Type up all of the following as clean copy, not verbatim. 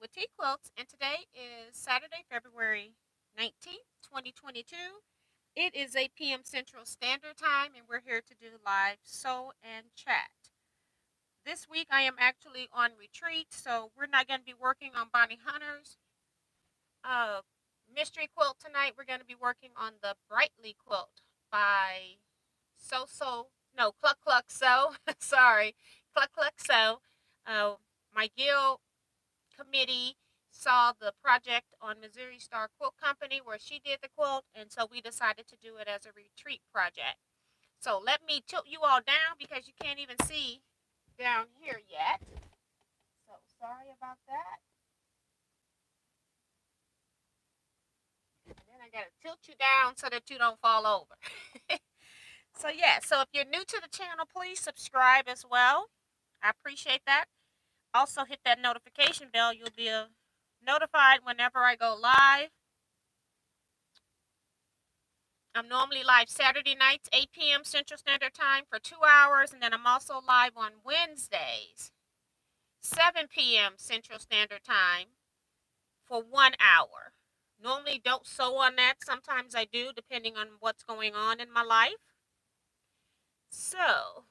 with Teaquilts, and today is Saturday, February 19th, 2022. It is 8 p.m. Central Standard Time, and we're here to do live sew and chat. This week I am actually on retreat, so we're not going to be working on Bonnie Hunter's mystery quilt tonight. We're going to be working on the Brightly quilt by Cluck Cluck Sew. Sorry, Cluck Cluck Sew. My guild committee saw the project on Missouri Star Quilt Company where she did the quilt, and so we decided to do it as a retreat project. So let me tilt you all down because you can't even see down here yet. So sorry about that. And then I gotta tilt you down so that you don't fall over. So yeah, so if you're new to the channel, please subscribe as well. I appreciate that. Also hit that notification bell. You'll be notified whenever I go live. I'm normally live Saturday nights, 8 p.m. Central Standard Time for 2 hours. And then I'm also live on Wednesdays, 7 p.m. Central Standard Time for 1 hour. Normally don't sew on that. Sometimes I do, depending on what's going on in my life. So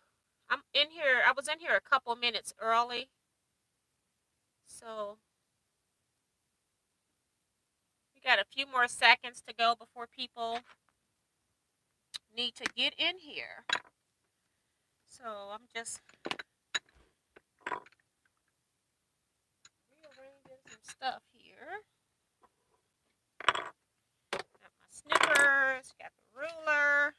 I'm in here. I was in here a couple minutes early. So we got a few more seconds to go before people need to get in here. So I'm just rearranging some stuff here. Got my snippers, got the ruler.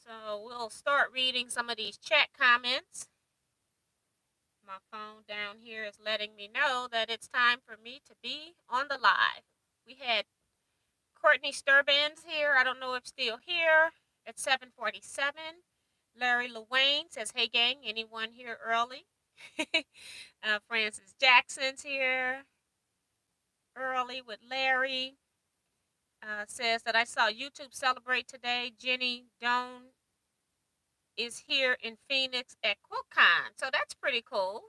So we'll start reading some of these chat comments. My phone down here is letting me know that it's time for me to be on the live. We had Courtney Sturbans here. I don't know if still here at 7:47. Larry Lewayne says, hey gang, anyone here early? Francis Jackson's here early with Larry. Says that I saw YouTube celebrate today. Jenny Doan is here in Phoenix at QuiltCon. So that's pretty cool.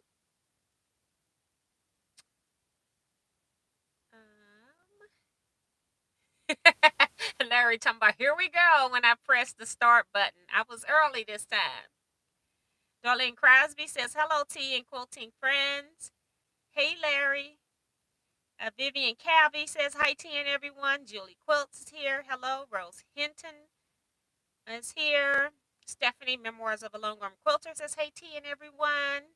Larry talking about, here we go when I press the start button. I was early this time. Darlene Crosby says, hello, tea and quilting friends. Hey, Larry. Vivian Calvey says, hi, tea and everyone. Julie Quilts is here. Hello. Rose Hinton is here. Stephanie, Memoirs of a Longarm Quilter, says, hey, tea and everyone.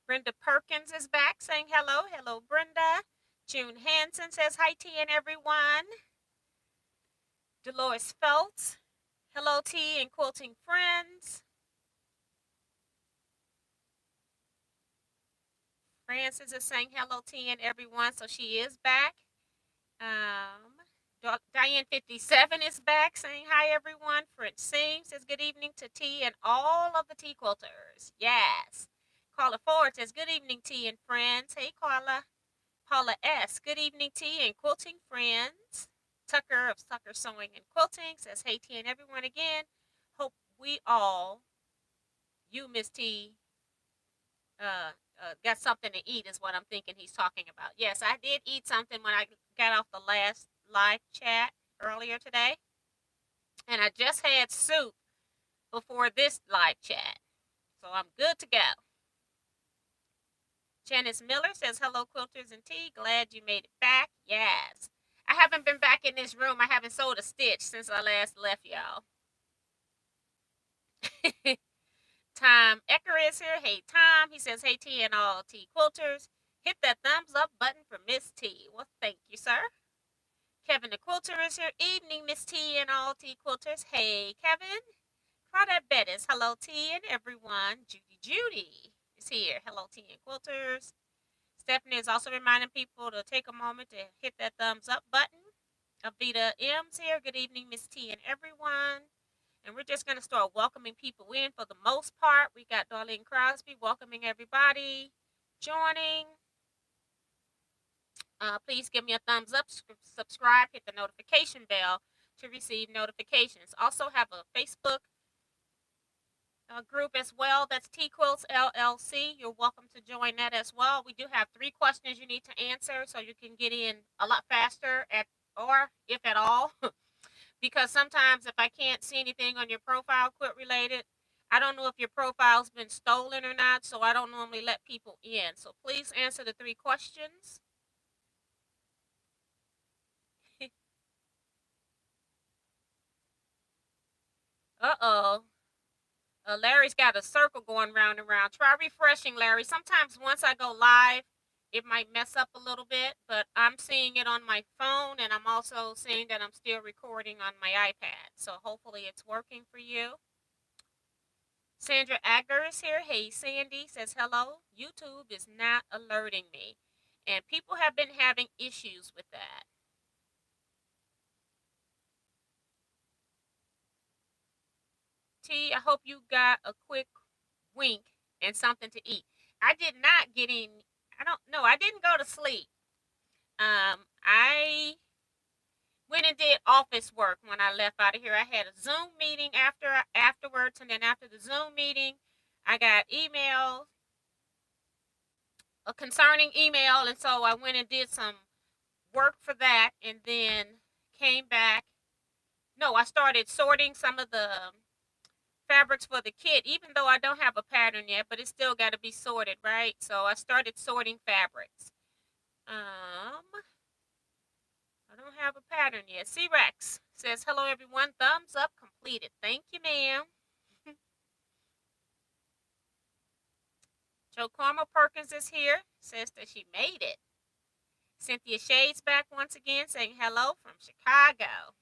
Brenda Perkins is back saying hello. Hello, Brenda. June Hanson says, hi, tea and everyone. Dolores Phelps, hello, tea and quilting friends. Frances is saying hello, tea and everyone, so she is back. Diane 57 is back saying hi, everyone. Francine says good evening to tea and all of the tea quilters. Yes. Carla Ford says good evening, tea and friends. Hey, Carla. Paula S., good evening, tea and quilting friends. Tucker of Tucker Sewing and Quilting says, hey, tea and everyone again. Hope we all, you, Miss T, got something to eat is what I'm thinking he's talking about. Yes, I did eat something when I got off the last live chat earlier today. And I just had soup before this live chat. So I'm good to go. Janice Miller says, hello, quilters and tea. Glad you made it back. Yes. I haven't been back in this room. I haven't sewed a stitch since I last left y'all. Tom Ecker is here. Hey, Tom. He says, hey, T and all T quilters. Hit that thumbs up button for Miss T. Well, thank you, sir. Kevin the Quilter is here. Evening, Miss T and all T quilters. Hey, Kevin. Claudette Bettis. Hello, T and everyone. Judy is here. Hello, T and quilters. Stephanie is also reminding people to take a moment to hit that thumbs up button. Avita M's here. Good evening, Miss T and everyone. And we're just going to start welcoming people in for the most part. We got Darlene Crosby welcoming everybody, joining. Please give me a thumbs up, subscribe, hit the notification bell to receive notifications. Also have a Facebook group as well. That's Teaquilts LLC. You're welcome to join that as well. We do have 3 questions you need to answer so you can get in a lot faster or if at all. Because sometimes if I can't see anything on your profile quilt related, I don't know if your profile's been stolen or not, so I don't normally let people in. So please answer the 3 questions. Uh-oh. Larry's got a circle going round and round. Try refreshing, Larry. Sometimes once I go live, it might mess up a little bit, but I'm seeing it on my phone, and I'm also seeing that I'm still recording on my iPad. So hopefully it's working for you. Sandra Agger is here. Hey, Sandy says hello. YouTube is not alerting me, and people have been having issues with that. T, I hope you got a quick wink and something to eat. I did not get in. I don't know. I didn't go to sleep. I went and did office work when I left out of here. I had a Zoom meeting afterwards, and then after the Zoom meeting, I got email, a concerning email, and so I went and did some work for that, and then came back. No, I started sorting some of the fabrics for the kit, even though I don't have a pattern yet, but it's still got to be sorted, right? So I started sorting fabrics. I don't have a pattern yet. C-Rex says, hello, everyone. Thumbs up completed. Thank you, ma'am. Joe Carmel Perkins is here. Says that she made it. Cynthia Shade's back once again saying hello from Chicago.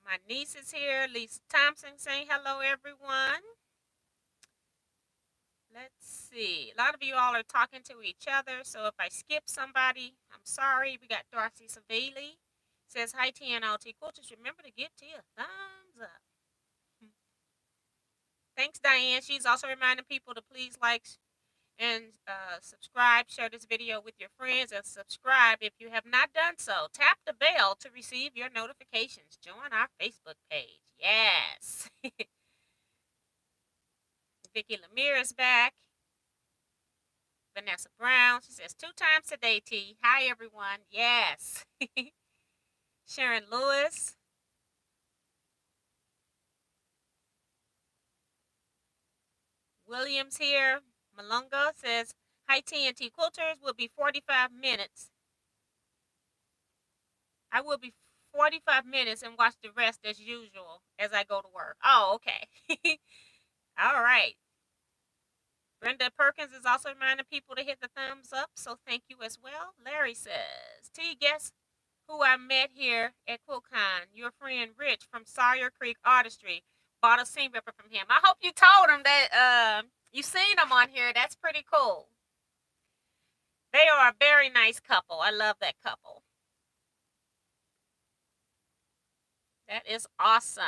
My niece is here. Lisa Thompson saying hello, everyone. Let's see. A lot of you all are talking to each other, so if I skip somebody, I'm sorry. We got Darcy Savili. Says, hi, TNLT Quilters. Remember to give Tia a thumbs up. Thanks, Diane. She's also reminding people to please like and subscribe. Share this video with your friends and subscribe if you have not done so. Tap the bell to receive your notifications. Join our Facebook page. Yes. Vicki Lemire is back. Vanessa Brown. She says 2 times today, T. Hi, everyone. Yes. Sharon Lewis. Williams here. Malunga says, hi, TNT Quilters. Will be 45 minutes. I will be 45 minutes and watch the rest as usual as I go to work. Oh, okay. All right. Brenda Perkins is also reminding people to hit the thumbs up, so thank you as well. Larry says, T, guess who I met here at QuiltCon? Your friend Rich from Sawyer Creek Artistry. Bought a seam ripper from him. I hope you told him that you seen them on here. That's pretty cool. They are a very nice couple. I love that couple. That is awesome.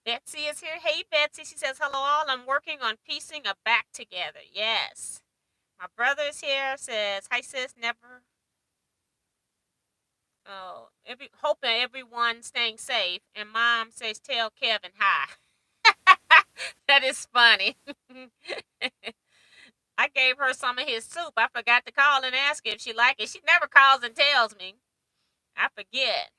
Betsy is here. Hey, Betsy. She says, hello, all. I'm working on piecing a back together. Yes. My brother is here. Says, hi, sis. Never. Oh, hoping everyone's staying safe. And mom says, tell Kevin hi. That is funny. I gave her some of his soup. I forgot to call and ask her if she liked it. She never calls and tells me. I forget.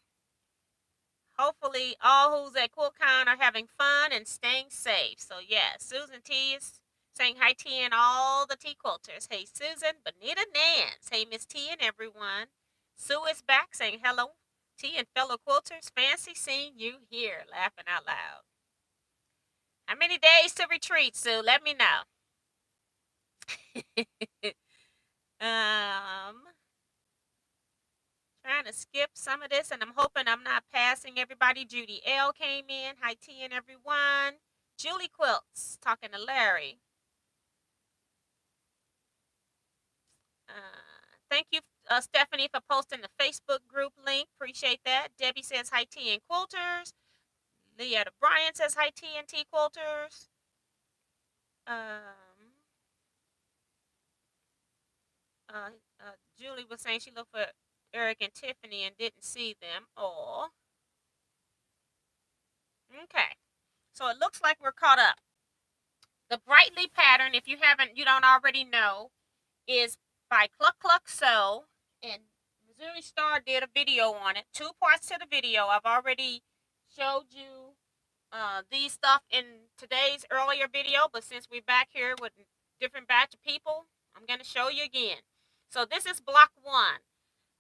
Hopefully, all who's at QuiltCon are having fun and staying safe. So, yeah, Susan T is saying hi, T, and all the T quilters. Hey, Susan, Bonita Nance. Hey, Miss T and everyone. Sue is back saying hello, T and fellow quilters. Fancy seeing you here. Laughing out loud. How many days to retreat, Sue? Let me know. Trying to skip some of this, and I'm hoping I'm not passing everybody. Judy L came in. Hi, T and everyone. Julie Quilts talking to Larry. Thank you, Stephanie, for posting the Facebook group link. Appreciate that. Debbie says hi, T and Quilters. Leetta Bryant says hi, T and T Quilters. Uh, Julie was saying she looked for Eric and Tiffany and didn't see them. Oh, okay. So it looks like we're caught up. The Brightly pattern, if you don't already know, is by Cluck Cluck Sew, and Missouri Star did a video on it. 2 parts to the video. I've already showed you these stuff in today's earlier video, but since we're back here with a different batch of people, I'm going to show you again. So this is block 1.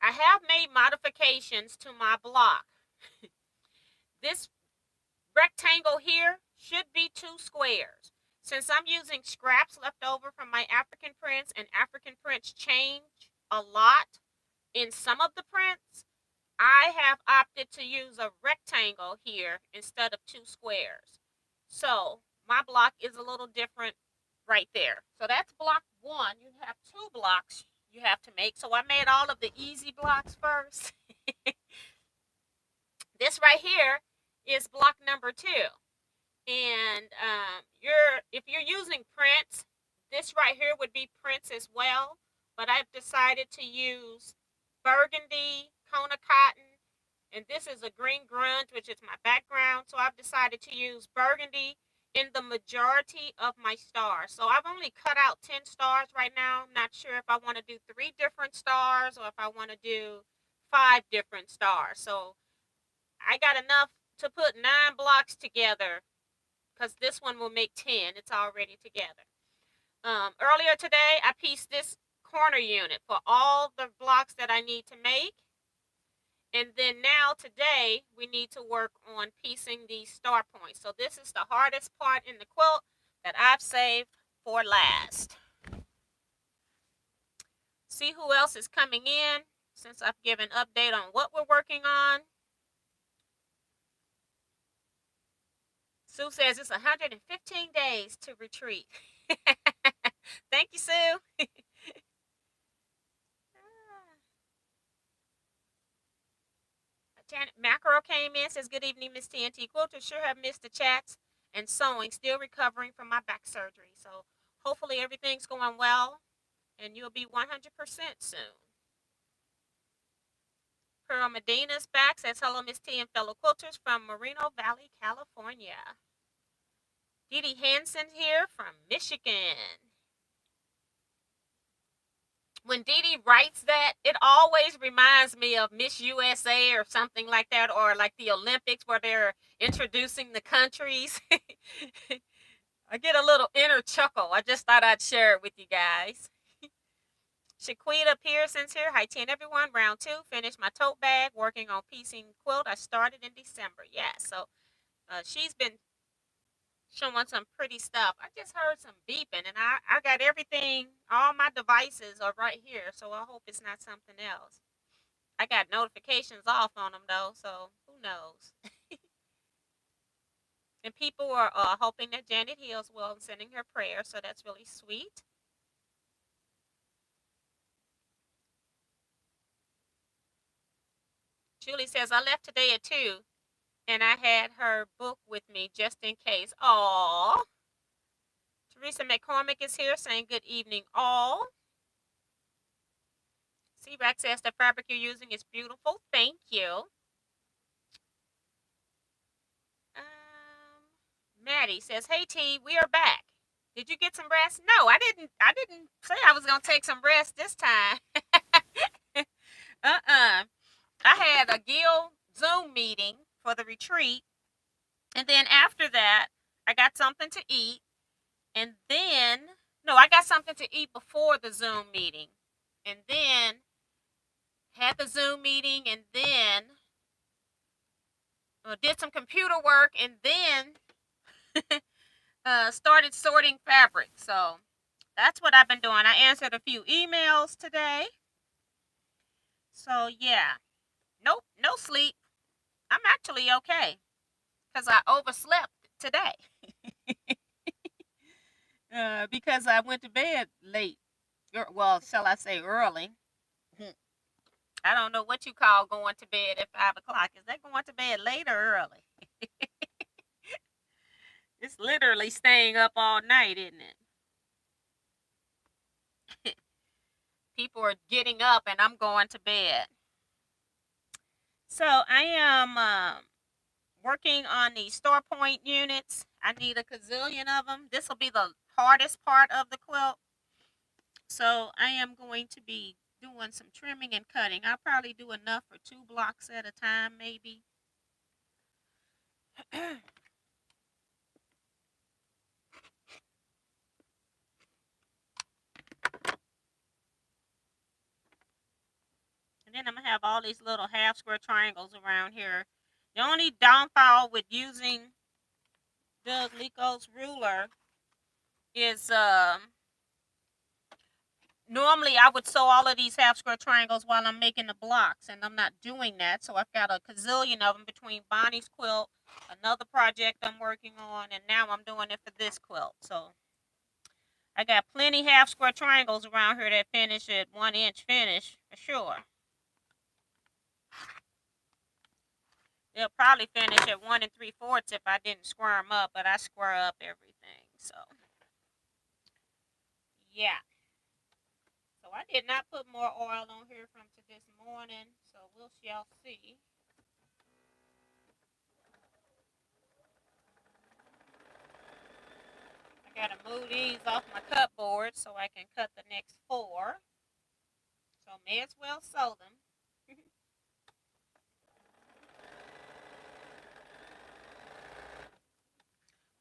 I have made modifications to my block. This rectangle here should be 2 squares. Since I'm using scraps left over from my African prints, and African prints change a lot in some of the prints, I have opted to use a rectangle here instead of 2 squares. So my block is a little different right there. So that's block 1. You have 2 blocks you have to make. So I made all of the easy blocks first. This right here is block number 2. And if you're using prints, this right here would be prints as well. But I've decided to use burgundy, Kona cotton, and this is a green grunge, which is my background. So I've decided to use burgundy in the majority of my stars. So I've only cut out 10 stars right now. I'm not sure if I want to do 3 different stars or if I want to do 5 different stars. So I got enough to put 9 blocks together, because this one will make 10. It's already together. Earlier today, I pieced this corner unit for all the blocks that I need to make. And then now today, we need to work on piecing these star points. So this is the hardest part in the quilt that I've saved for last. See who else is coming in since I've given an update on what we're working on. Sue says it's 115 days to retreat. Thank you, Sue. Janet Mackerel came in, says, good evening, Miss TNT Quilter. Sure have missed the chats and sewing. Still recovering from my back surgery. So hopefully everything's going well and you'll be 100% soon. Pearl Medina's back, says, hello, Miss T and fellow quilters from Moreno Valley, California. Dee Dee Hansen here from Michigan. When Dee Dee writes that, it always reminds me of Miss USA or something like that, or like the Olympics where they're introducing the countries. I get a little inner chuckle. I just thought I'd share it with you guys. Shaquita Pearson's here. Hi, 10 everyone. Round 2. Finished my tote bag. Working on piecing quilt. I started in December. Yeah, so she's been showing some pretty stuff. I just heard some beeping, and I got everything, all my devices are right here, so I hope it's not something else. I got notifications off on them, though, so who knows. And people are hoping that Janet heals well and sending her prayers, so that's really sweet. Julie says, I left today at 2, and I had her book with me just in case. Aww. Teresa McCormick is here saying good evening, all. C-Rex says the fabric you're using is beautiful. Thank you. Maddie says, hey, T, we are back. Did you get some rest? No, I didn't say I was going to take some rest this time. I had a Guild Zoom meeting for the retreat. And then after that, I got something to eat. And then, no, I got something to eat before the Zoom meeting. And then had the Zoom meeting, and then did some computer work, and then started sorting fabric. So that's what I've been doing. I answered a few emails today. So yeah, nope, no sleep. I'm actually okay because I overslept today. Because I went to bed late. Well, shall I say early? I don't know what you call going to bed at 5 o'clock. Is that going to bed late or early? literally staying up all night, isn't it? People are getting up and I'm going to bed. So I am working on the store point units. I need a gazillion of them. This will be the hardest part of the quilt. So I am going to be doing some trimming and cutting. I'll probably do enough for 2 blocks at a time, maybe. And then I'm going to have all these little half square triangles around here. The only downfall with using Doug Lico's ruler is normally I would sew all of these half square triangles while I'm making the blocks, and I'm not doing that. So I've got a gazillion of them between Bonnie's quilt, another project I'm working on, and now I'm doing it for this quilt. So I got plenty half square triangles around here that finish at 1 inch finish for sure. They'll probably finish at 1 3/4 if I didn't square them up, but I square up everything. So yeah. So I did not put more oil on here from to this morning, so we shall see. I gotta move these off my cut board so I can cut the next 4. So may as well sew them.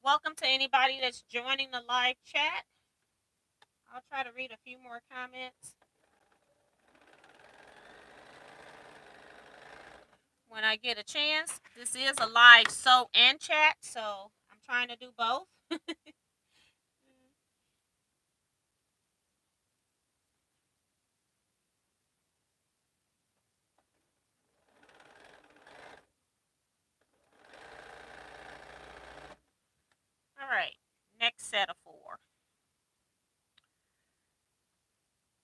Welcome to anybody that's joining the live chat. I'll try to read a few more comments when I get a chance. This is a live sew and chat, so I'm trying to do both. All right, next set of 4.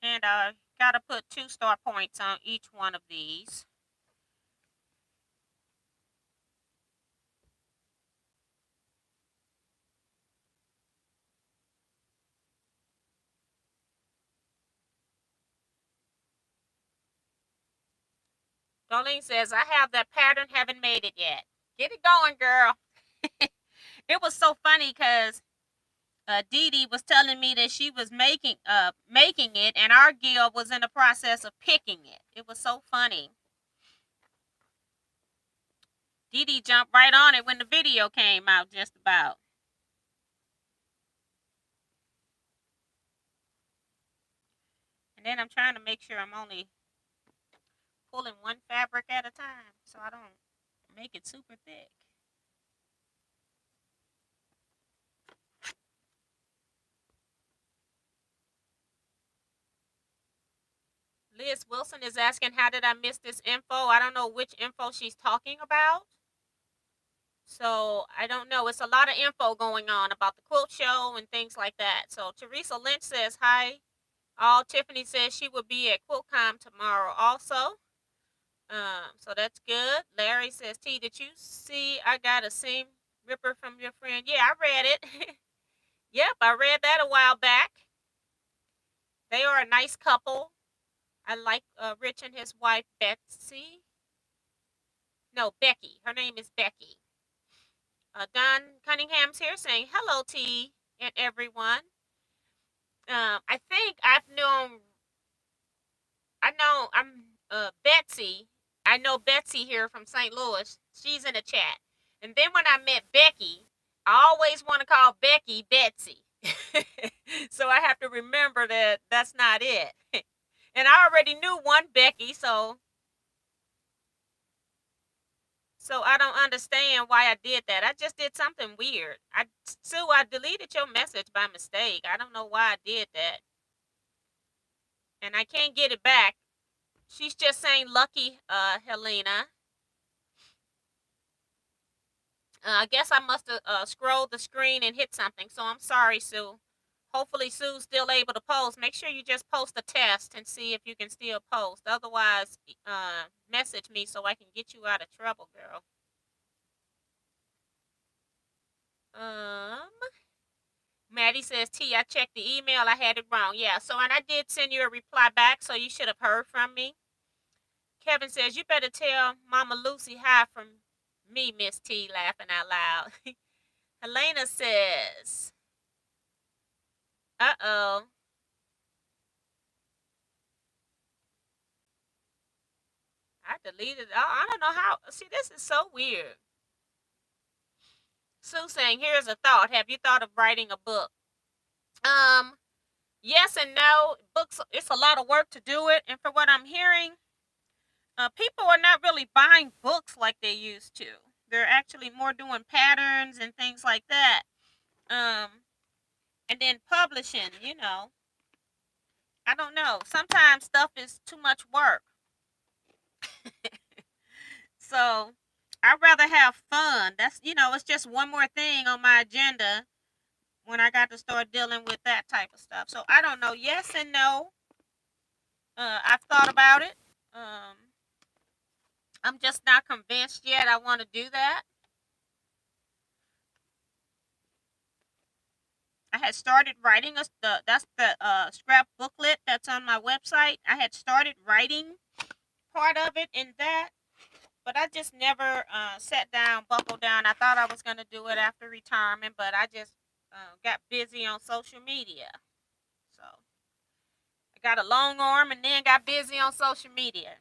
And I gotta put 2 star points on each one of these. Darlene says, I have that pattern, haven't made it yet. Get it going, girl. It was so funny because Dee Dee was telling me that she was making it, and our guild was in the process of picking it. It was so funny. Dee Dee jumped right on it when the video came out, just about. And then I'm trying to make sure I'm only pulling one fabric at a time so I don't make it super thick. Liz Wilson is asking, how did I miss this info? I don't know which info she's talking about. So I don't know. It's a lot of info going on about the quilt show and things like that. So Teresa Lynch says, hi. All Tiffany says she will be at QuiltCon tomorrow also. So that's good. Larry says, T, did you see I got a seam ripper from your friend? Yeah, I read it. Yep, I read that a while back. They are a nice couple. I like Rich and his wife, Betsy. No, Becky. Her name is Becky. Don Cunningham's here saying, hello, T, and everyone. I think I'm Betsy. I know Betsy here from St. Louis. She's in the chat. And then when I met Becky, I always want to call Becky Betsy. So I have to remember that that's not it. And I already knew one Becky, so I don't understand why I did that. I just did something weird. Sue, I deleted your message by mistake. I don't know why I did that. And I can't get it back. She's just saying lucky, Helena. I guess I must have scrolled the screen and hit something. So I'm sorry, Sue. Hopefully Sue's still able to post. Make sure you just post a test and see if you can still post. Otherwise, message me so I can get you out of trouble, girl. Maddie says, T, I checked the email. I had it wrong. Yeah, so, and I did send you a reply back, so you should have heard from me. Kevin says, you better tell Mama Lucy hi from me, Miss T, laughing out loud. Helena says, uh-oh. I deleted it. I don't know how. See, this is so weird. Sue saying, here's a thought. Have you thought of writing a book? Yes and no. Books, it's a lot of work to do it. And for what I'm hearing, people are not really buying books like they used to. They're actually more doing patterns and things like that. And then publishing, I don't know. Sometimes stuff is too much work. So I'd rather have fun. That's, it's just one more thing on my agenda when I got to start dealing with that type of stuff. So I don't know. Yes and no. I've thought about it. I'm just not convinced yet I want to do that. I had started writing that's the scrap booklet that's on my website. I had started writing part of it in that, but I just never sat down, buckled down. I thought I was going to do it after retirement, but I just got busy on social media. So I got a long arm and then got busy on social media.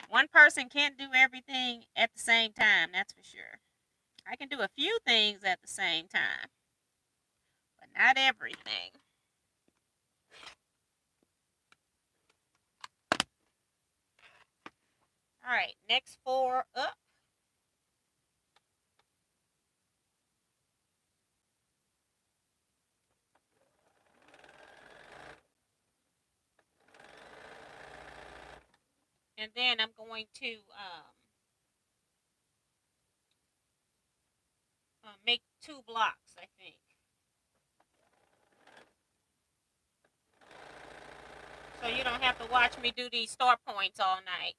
One person can't do everything at the same time, that's for sure. I can do a few things at the same time, but not everything. All right, next 4 up. And then I'm going to make 2 blocks, I think. So you don't have to watch me do these start points all night.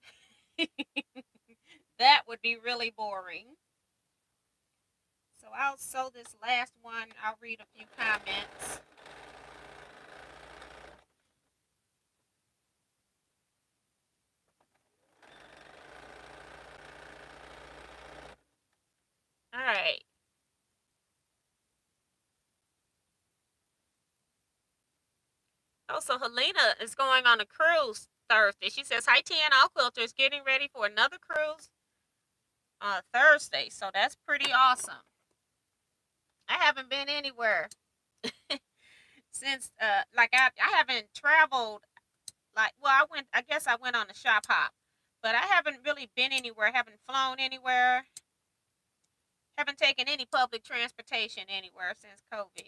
That would be really boring. So I'll sew this last one. I'll read a few comments. All right. Also, Helena is going on a cruise Thursday. She says, hi, T and all quilters, getting ready for another cruise Thursday. So that's pretty awesome. I haven't been anywhere since, I haven't traveled. I guess I went on a shop hop, but I haven't really been anywhere. Haven't flown anywhere. Haven't taken any public transportation anywhere since COVID.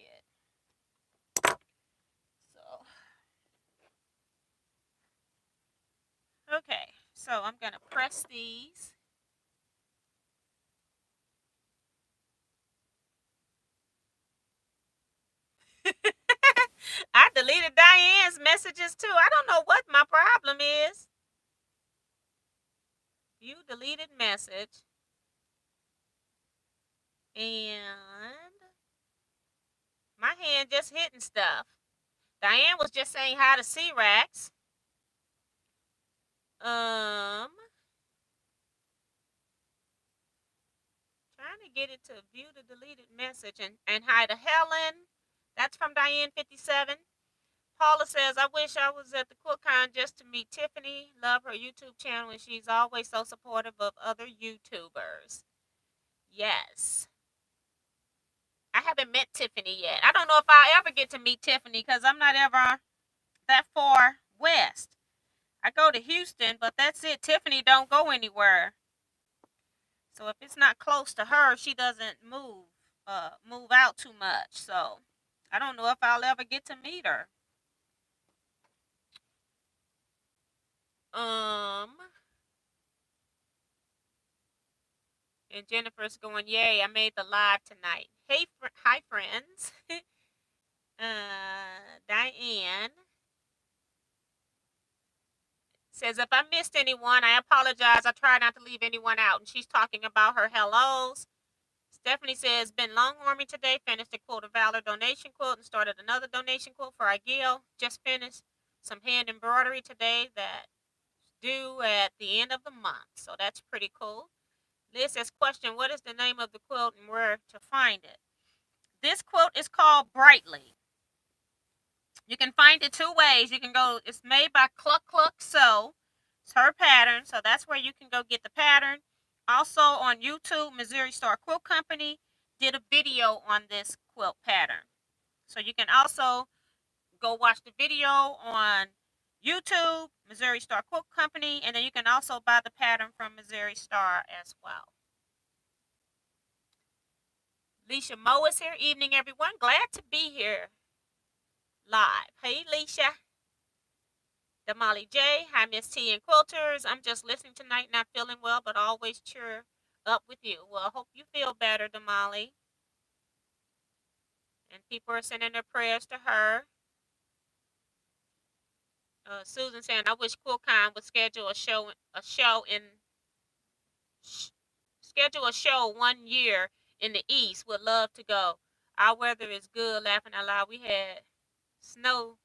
So, okay. So I'm going to press these. I deleted Diane's messages too. I don't know what my problem is. View deleted message. And my hand just hitting stuff. Diane was just saying hi to C-Rax. Trying to get it to view the deleted message and hi to Helen. That's from Diane57. Paula says, I wish I was at the QuiltCon just to meet Tiffany. Love her YouTube channel, and she's always so supportive of other YouTubers. Yes. I haven't met Tiffany yet. I don't know if I'll ever get to meet Tiffany because I'm not ever that far west. I go to Houston, but that's it. Tiffany don't go anywhere. So if it's not close to her, she doesn't move out too much. So I don't know if I'll ever get to meet her. And Jennifer's going, yay, I made the live tonight. Hey, hi, friends. Diane says, if I missed anyone, I apologize. I try not to leave anyone out. And she's talking about her hellos. Stephanie says, been long arming today. Finished a Quilt of Valor donation quilt and started another donation quilt for Igil. Just finished some hand embroidery today that's due at the end of the month. So that's pretty cool. Liz says, question, what is the name of the quilt and where to find it? This quilt is called Brightly. You can find it two ways. You can go, it's made by Cluck Cluck Sew. It's her pattern, so that's where you can go get the pattern. Also on YouTube, Missouri Star Quilt Company did a video on this quilt pattern. So you can also go watch the video on YouTube, Missouri Star Quilt Company, and then you can also buy the pattern from Missouri Star as well. Leisha Moe is here. Evening, everyone. Glad to be here live. Hey, Leisha. Damali J. Hi, Miss T and Quilters. I'm just listening tonight, not feeling well, but always cheer up with you. Well, I hope you feel better, Damali. And people are sending their prayers to her. Susan saying, I wish QuiltCon would schedule a show 1 year in the East. Would love to go. Our weather is good. Laughing out loud. We had snow.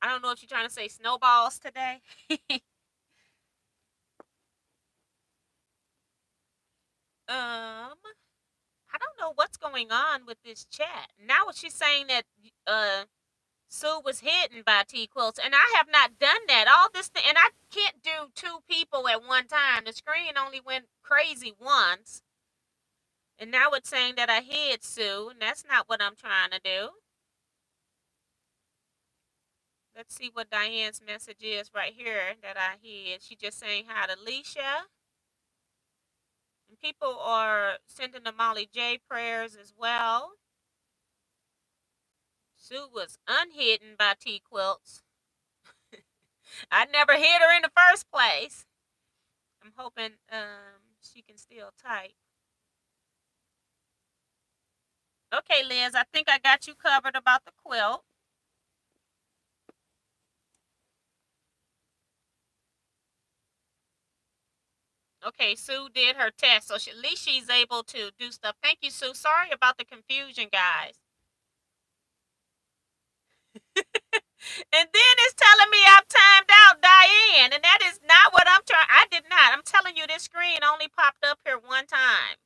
I don't know if you're trying to say snowballs today. I don't know what's going on with this chat. Now she's saying that Sue was hidden by Teaquilts, and I have not done that. All this thing, and I can't do two people at one time. The screen only went crazy once, and now it's saying that I hid Sue, and that's not what I'm trying to do. Let's see what Diane's message is right here that I hid. She just saying hi to Leisha. And people are sending the Molly J prayers as well. Sue was unhidden by Teaquilts. I never hit her in the first place. I'm hoping she can still type. Okay, Liz, I think I got you covered about the quilt. Okay, Sue did her test, so at least she's able to do stuff. Thank you, Sue. Sorry about the confusion, guys. And then it's telling me I've timed out Diane, and that is not what I'm trying. I did not. I'm telling you, this screen only popped up here one time.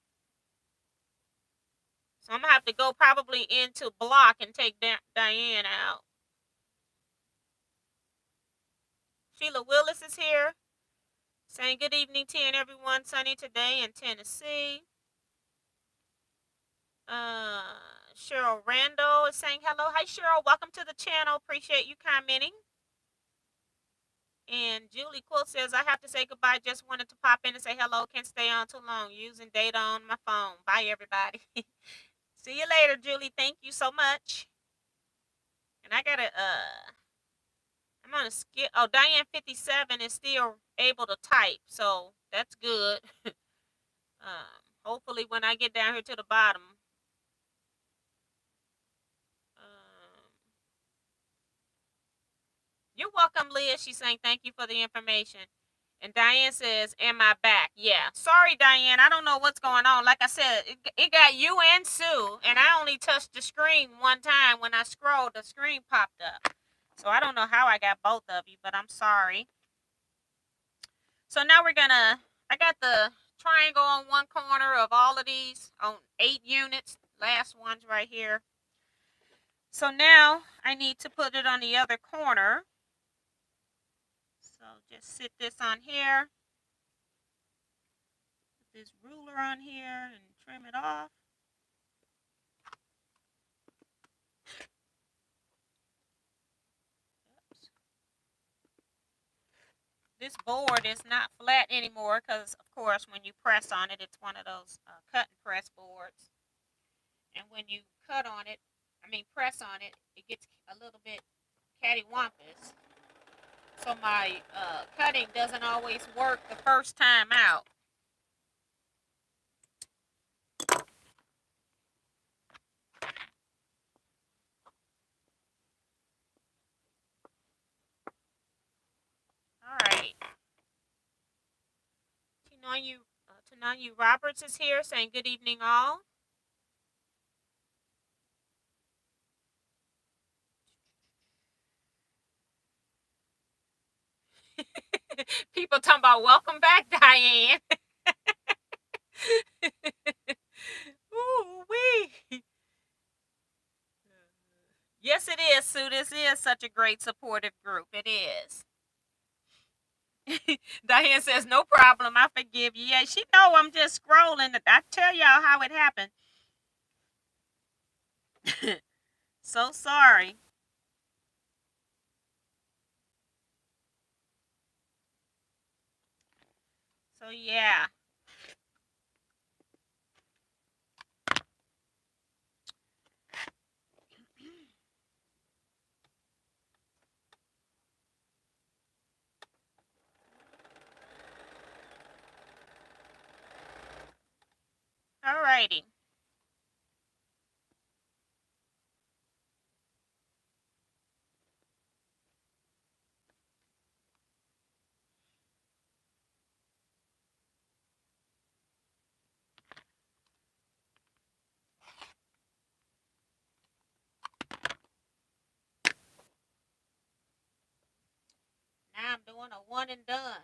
So I'm going to have to go probably into block and take Diane out. Sheila Willis is here. Saying good evening to everyone. Sunny today in Tennessee. Cheryl Randall is saying hello. Hi, Cheryl. Welcome to the channel. Appreciate you commenting. And Julie Quilt says, I have to say goodbye. Just wanted to pop in and say hello. Can't stay on too long. Using data on my phone. Bye, everybody. See you later, Julie. Thank you so much. And I got to, I'm on a skip. Oh, Diane 57 is still able to type. So that's good. Hopefully when I get down here to the bottom, you're welcome, Leah. She's saying thank you for the information. And Diane says, am I back? Yeah. Sorry, Diane. I don't know what's going on. Like I said, it got you and Sue, and I only touched the screen one time. When I scrolled, the screen popped up. So I don't know how I got both of you, but I'm sorry. So now we're going to, I got the triangle on one corner of all of these on 8 units. Last one's right here. So now I need to put it on the other corner. So just sit this on here. Put this ruler on here and trim it off. Oops. This board is not flat anymore because, of course, when you press on it, it's one of those cut and press boards. And when you press on it, it gets a little bit cattywampus. So my cutting doesn't always work the first time out. All right. Tananya Roberts is here saying good evening all. People talking about welcome back, Diane. Ooh wee. Yes, it is, Sue. This is such a great supportive group. It is. Diane says, no problem. I forgive you. Yeah, she know I'm just scrolling. I tell y'all how it happened. So sorry. So yeah. Alrighty. Now I'm doing a one and done.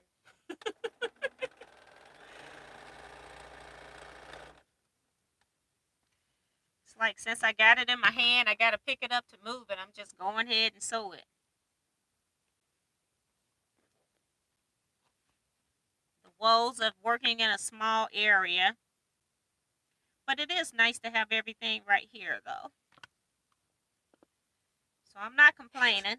It's like since I got it in my hand, I gotta pick it up to move it. I'm just going ahead and sew it. The woes of working in a small area. But it is nice to have everything right here though. So I'm not complaining.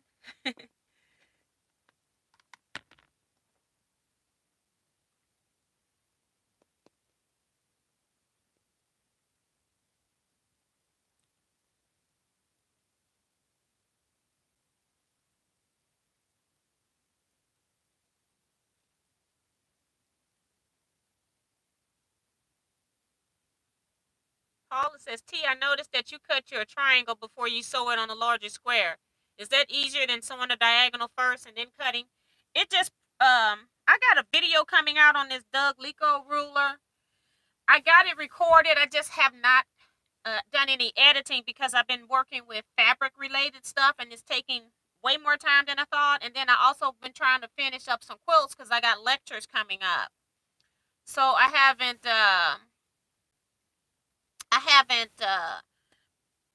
Paula says, T, I noticed that you cut your triangle before you sew it on a larger square. Is that easier than sewing a diagonal first and then cutting? It just, I got a video coming out on this Doug Lico ruler. I got it recorded. I just have not done any editing because I've been working with fabric related stuff and it's taking way more time than I thought. And then I also been trying to finish up some quilts because I got lectures coming up. So I haven't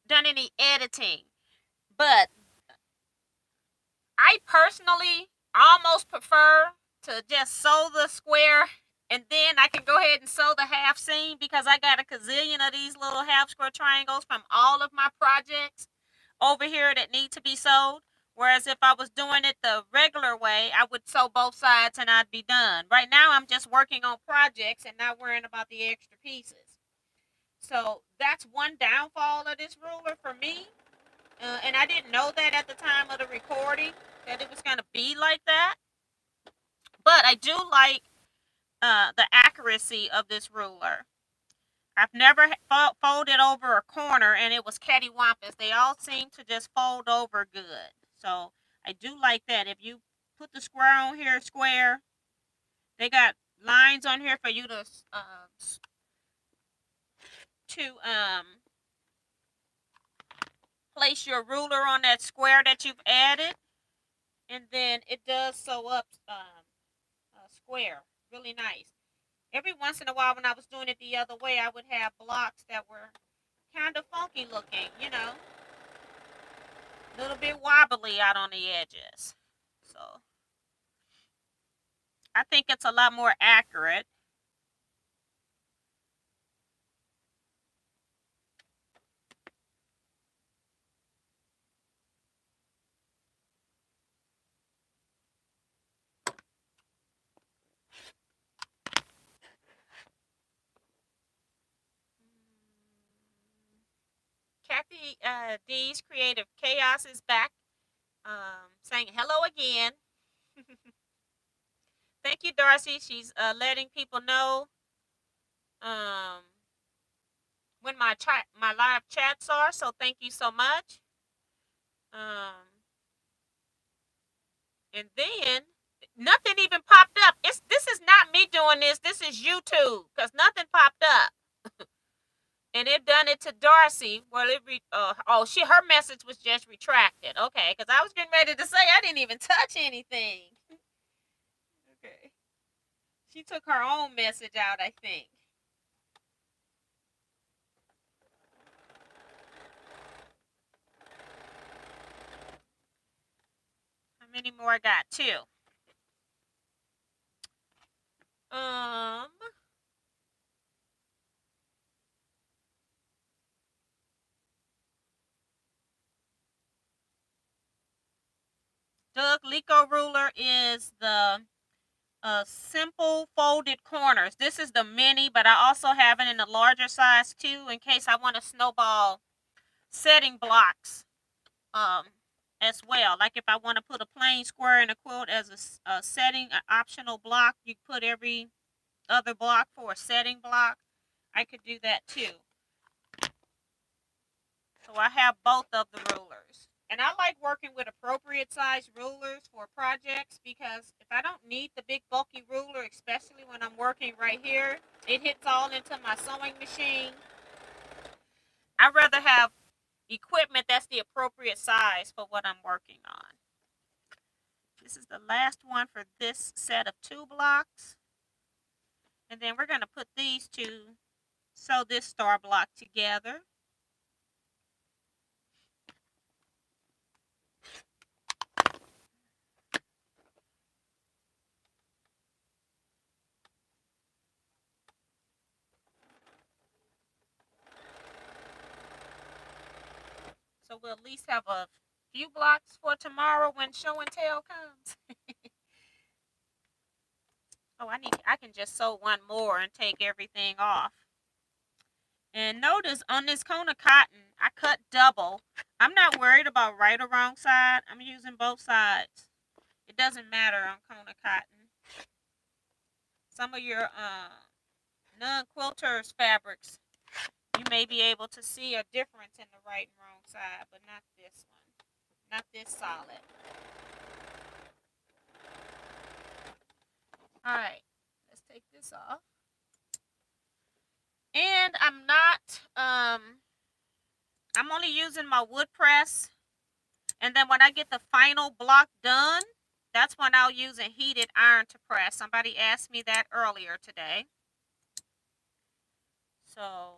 done any editing, but I personally almost prefer to just sew the square and then I can go ahead and sew the half seam because I got a gazillion of these little half square triangles from all of my projects over here that need to be sewed. Whereas if I was doing it the regular way, I would sew both sides and I'd be done. Right now, I'm just working on projects and not worrying about the extra pieces. So that's one downfall of this ruler for me. And I didn't know that at the time of the recording that it was going to be like that. But I do like the accuracy of this ruler. I've never folded over a corner and it was cattywampus. They all seem to just fold over good. So I do like that. If you put the square on here, square, they got lines on here for you to place your ruler on that square that you've added, and then it does sew up a square really nice. Every once in a while, when I was doing it the other way, I would have blocks that were kind of funky looking, a little bit wobbly out on the edges. So I think it's a lot more accurate. Kathy D's Creative Chaos is back, saying hello again. Thank you, Darcy. She's letting people know um, when my live chats are. So thank you so much. And then Nothing even popped up. This is not me doing this. This is YouTube because nothing popped up. And it done it to Darcy. Well, her message was just retracted. Okay, because I was getting ready to say I didn't even touch anything. Okay, she took her own message out, I think. How many more I got? Two. Um, Doug Lico ruler is the simple folded corners. This is the mini, but I also have it in the larger size too, in case I want to snowball setting blocks as well. Like if I want to put a plain square in a quilt as a setting, an optional block, you put every other block for a setting block. I could do that too. So I have both of the rulers. And I like working with appropriate size rulers for projects because if I don't need the big bulky ruler, especially when I'm working right here, it hits all into my sewing machine. I'd rather have equipment that's the appropriate size for what I'm working on. This is the last one for this set of 2 blocks. And then we're going to put these two, sew this star block together. So we'll at least have a few blocks for tomorrow when show and tell comes. Oh, I can just sew one more and take everything off. And notice on this cone of cotton, I cut double. I'm not worried about right or wrong side. I'm using both sides. It doesn't matter on cone of cotton. Some of your non-quilters fabrics, you may be able to see a difference in the right and wrong side, but not this one. Not this solid. All right, let's take this off. And I'm only using my wood press. And then when I get the final block done, that's when I'll use a heated iron to press. Somebody asked me that earlier today. So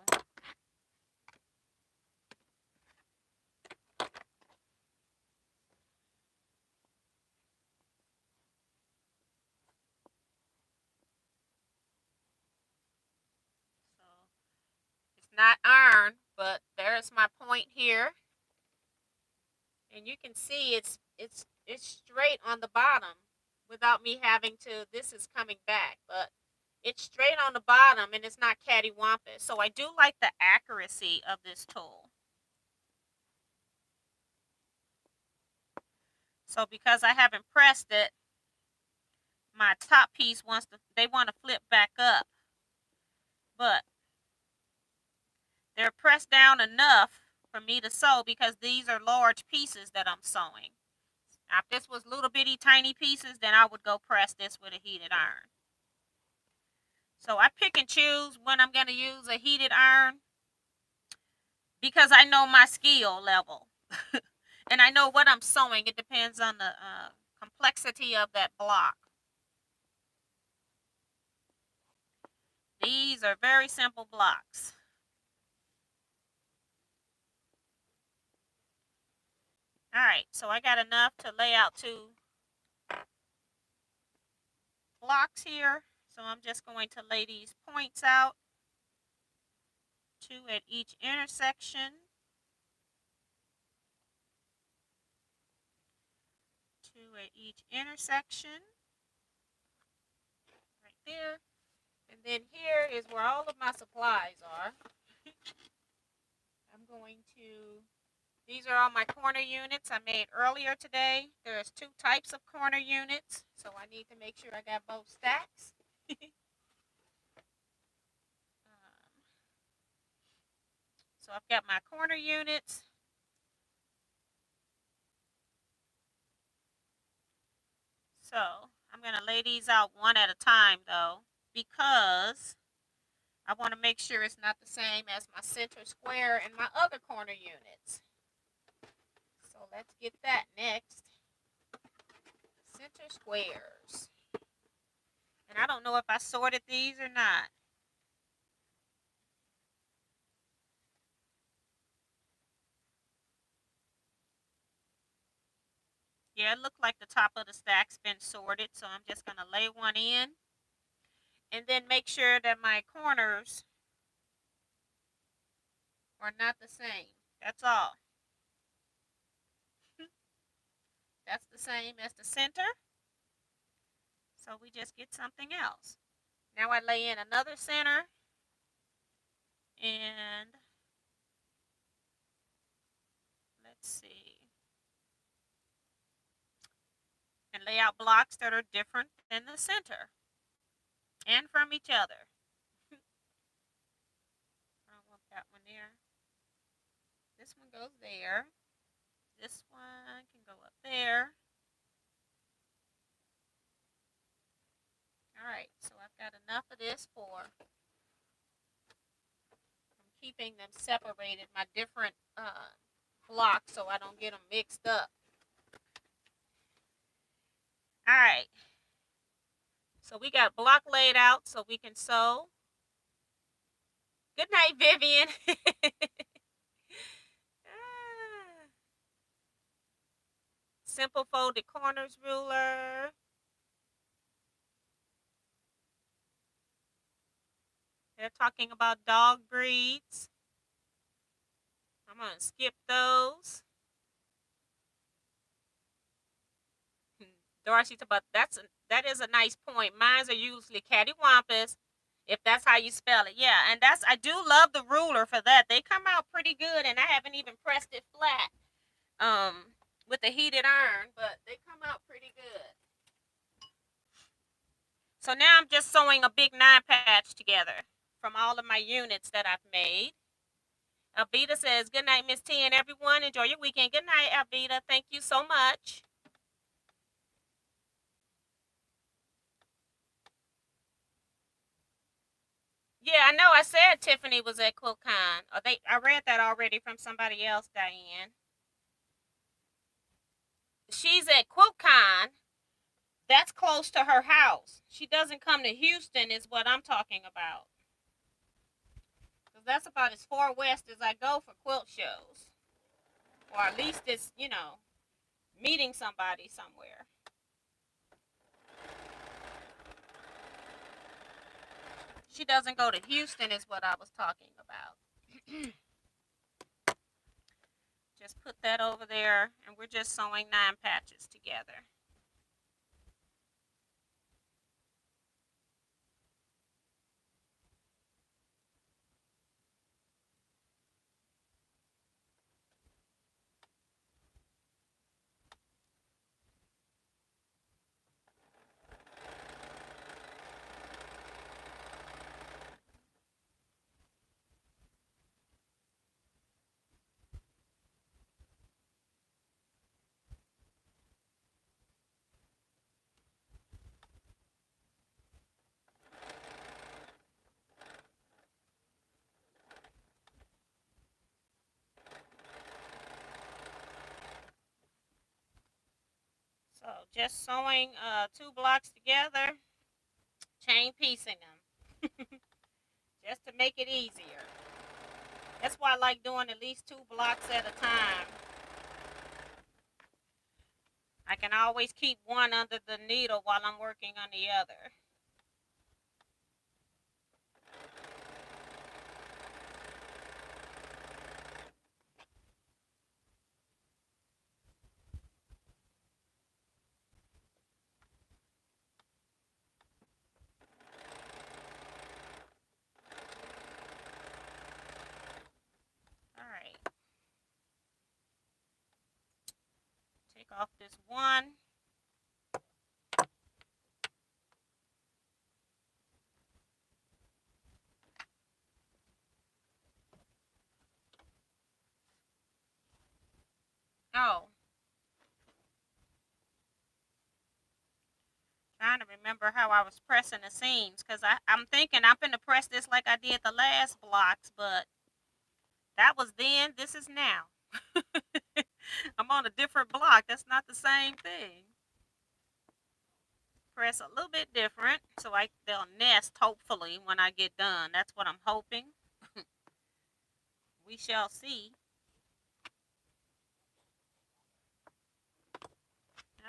it's not iron, but there's my point here. And you can see it's straight on the bottom without me having to, this is coming back, but it's straight on the bottom and it's not cattywampus. So I do like the accuracy of this tool. So because I haven't pressed it, my top piece they want to flip back up, but they're pressed down enough for me to sew because these are large pieces that I'm sewing. Now, if this was little bitty tiny pieces, then I would go press this with a heated iron. So I pick and choose when I'm going to use a heated iron because I know my skill level. And I know what I'm sewing. It depends on the complexity of that block. These are very simple blocks. All right, so I got enough to lay out 2 blocks here. So I'm just going to lay these points out, 2 at each intersection. 2 at each intersection. Right there. And then here is where all of my supplies are. I'm going to, these are all my corner units I made earlier today. There's 2 types of corner units, so I need to make sure I got both stacks. So I've got my corner units. So I'm I'm going to lay these out one at a time though, because I want to make sure it's not the same as my center square and my other corner units. So let's get that next. Center squares. And I don't know if I sorted these or not. Yeah, it looked like the top of the stack's been sorted, so I'm just going to lay one in. And then make sure that my corners are not the same. That's all. That's the same as the center. So we just get something else. Now I lay in another center. And let's see. And lay out blocks that are different than the center and from each other. I don't want that one there. This one goes there. This one can go up there. All right, so I've got enough of this for, I'm keeping them separated, my different blocks, so I don't get them mixed up. All right, so we got block laid out so we can sew. Good night, Vivian. Simple folded corners ruler. They're talking about dog breeds. I'm going to skip those. Darcy, but that is a nice point. Mines are usually cattywampus, if that's how you spell it. Yeah, and I do love the ruler for that. They come out pretty good, and I haven't even pressed it flat with the heated iron, but they come out pretty good. So now I'm just sewing a big 9-patch together from all of my units that I've made. Alvita says, good night, Miss T, and everyone. Enjoy your weekend. Good night, Alvita. Thank you so much. Yeah, I know. I said Tiffany was at QuiltCon. I read that already from somebody else, Diane. She's at QuiltCon. That's close to her house. She doesn't come to Houston, is what I'm talking about. Because that's about as far west as I go for quilt shows. Or at least it's, meeting somebody somewhere. She doesn't go to Houston, is what I was talking about. Just put that over there, and we're just sewing 9 patches together. So just sewing 2 blocks together, chain piecing them, just to make it easier. That's why I like doing at least 2 blocks at a time. I can always keep one under the needle while I'm working on the other. All right. Take off this one. Oh. Trying to remember how I was pressing the seams, because I'm thinking I'm finna press this like I did the last blocks, but that was then, this is now. I'm on a different block. That's not the same thing. Press a little bit different so they'll nest hopefully when I get done. That's what I'm hoping. We shall see.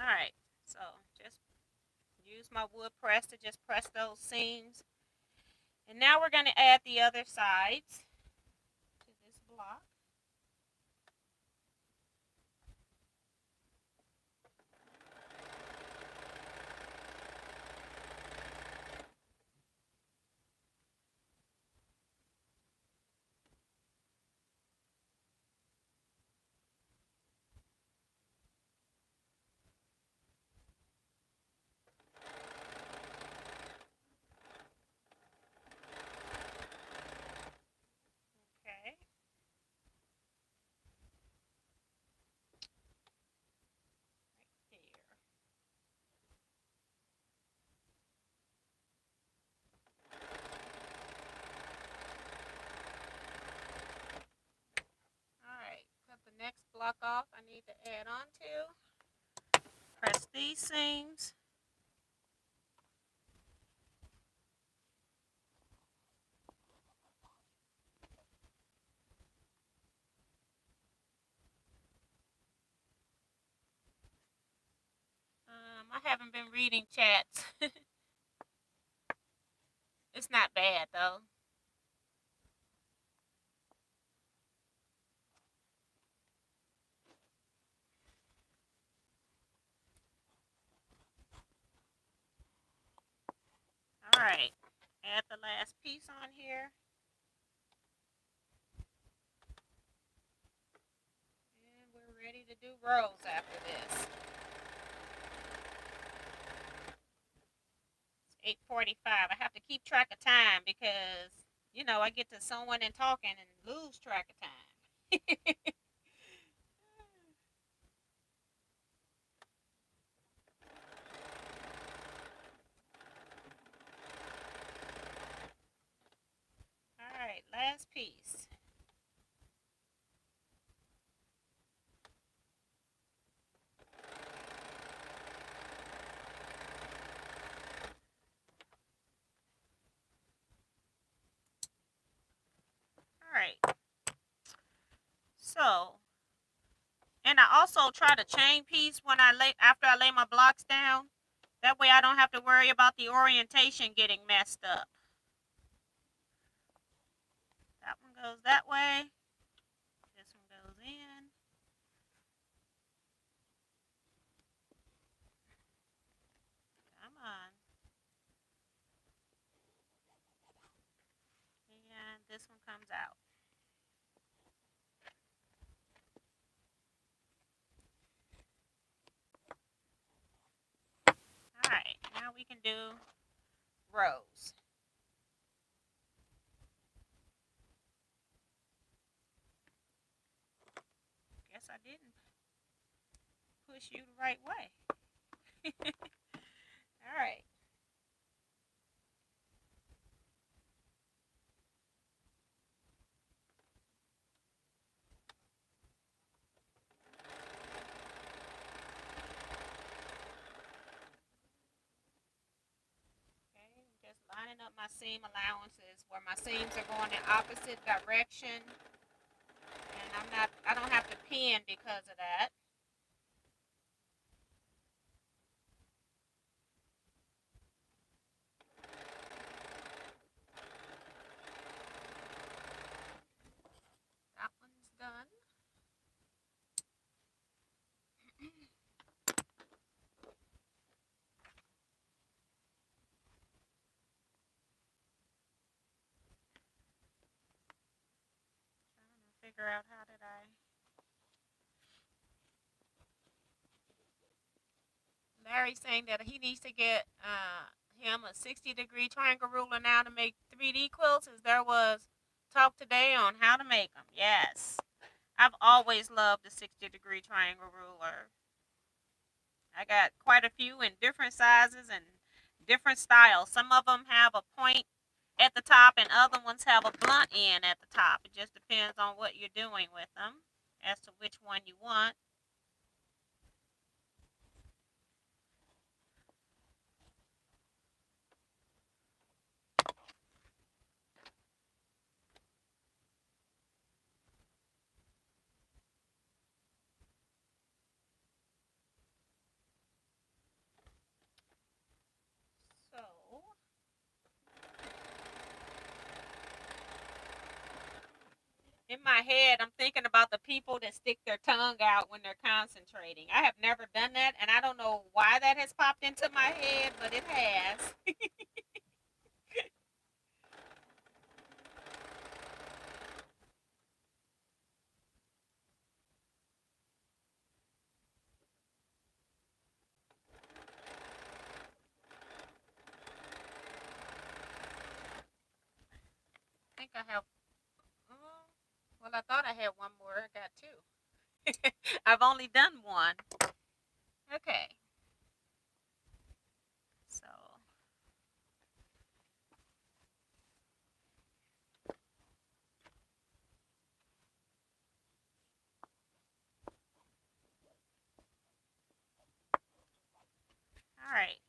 All right, so just use my wood press to just press those seams. And now we're going to add the other sides to this block. Okay. Right there. Alright, cut the next block off. I need to add on to. Press these seams. I haven't been reading chats. It's not bad though. Alright, add the last piece on here. And we're ready to do rows after this. It's 8:45. I have to keep track of time because, I get to sewing and talking and lose track of time. Alright, last piece. Alright. So, and I also try to chain piece when after I lay my blocks down. That way I don't have to worry about the orientation getting messed up. That one goes that way. This one goes in. Come on. And this one comes out. Alright, now we can do rows. Guess I didn't push you the right way. Alright. Just lining up my seam allowances where my seams are going in opposite direction. And I don't have to pin because of that. That one's done. Trying to figure out how did I. Larry's saying that he needs to get him a 60-degree triangle ruler now to make 3D quilts, as there was talk today on how to make them. Yes. I've always loved the 60-degree triangle ruler. I got quite a few in different sizes, and different styles. Some of them have a point at the top and other ones have a blunt end at the top. It just depends on what you're doing with them as to which one you want. So in my head, I'm thinking about the people that stick their tongue out when they're concentrating. I have never done that, and I don't know why that has popped into my head, but it has. I think I have. Well, I thought I had one more. I got two. I've only done one. Okay. So. All right.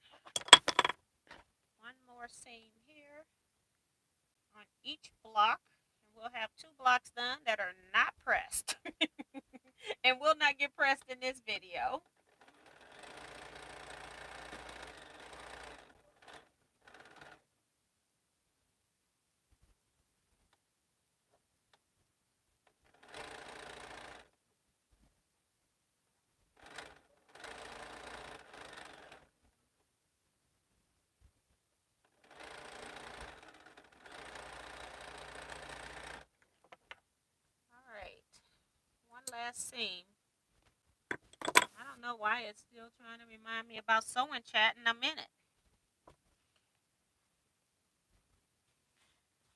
One more seam here on each block. And we'll have 2 blocks done that are not pressed. And will not get pressed in this video. All right. One last seam. I don't know why it's still trying to remind me about sewing chat in a minute.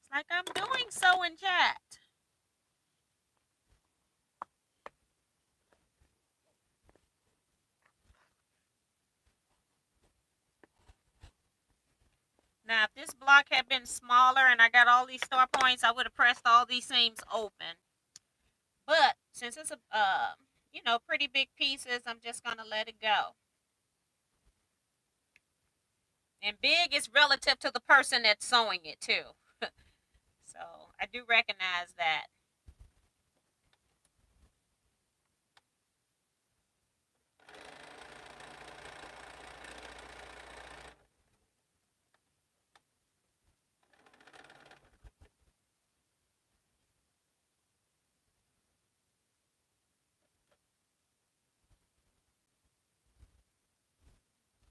It's like I'm doing sewing chat. Now, if this block had been smaller and I got all these star points, I would have pressed all these seams open. But since it's a, pretty big pieces, I'm just going to let it go. And big is relative to the person that's sewing it too. So I do recognize that.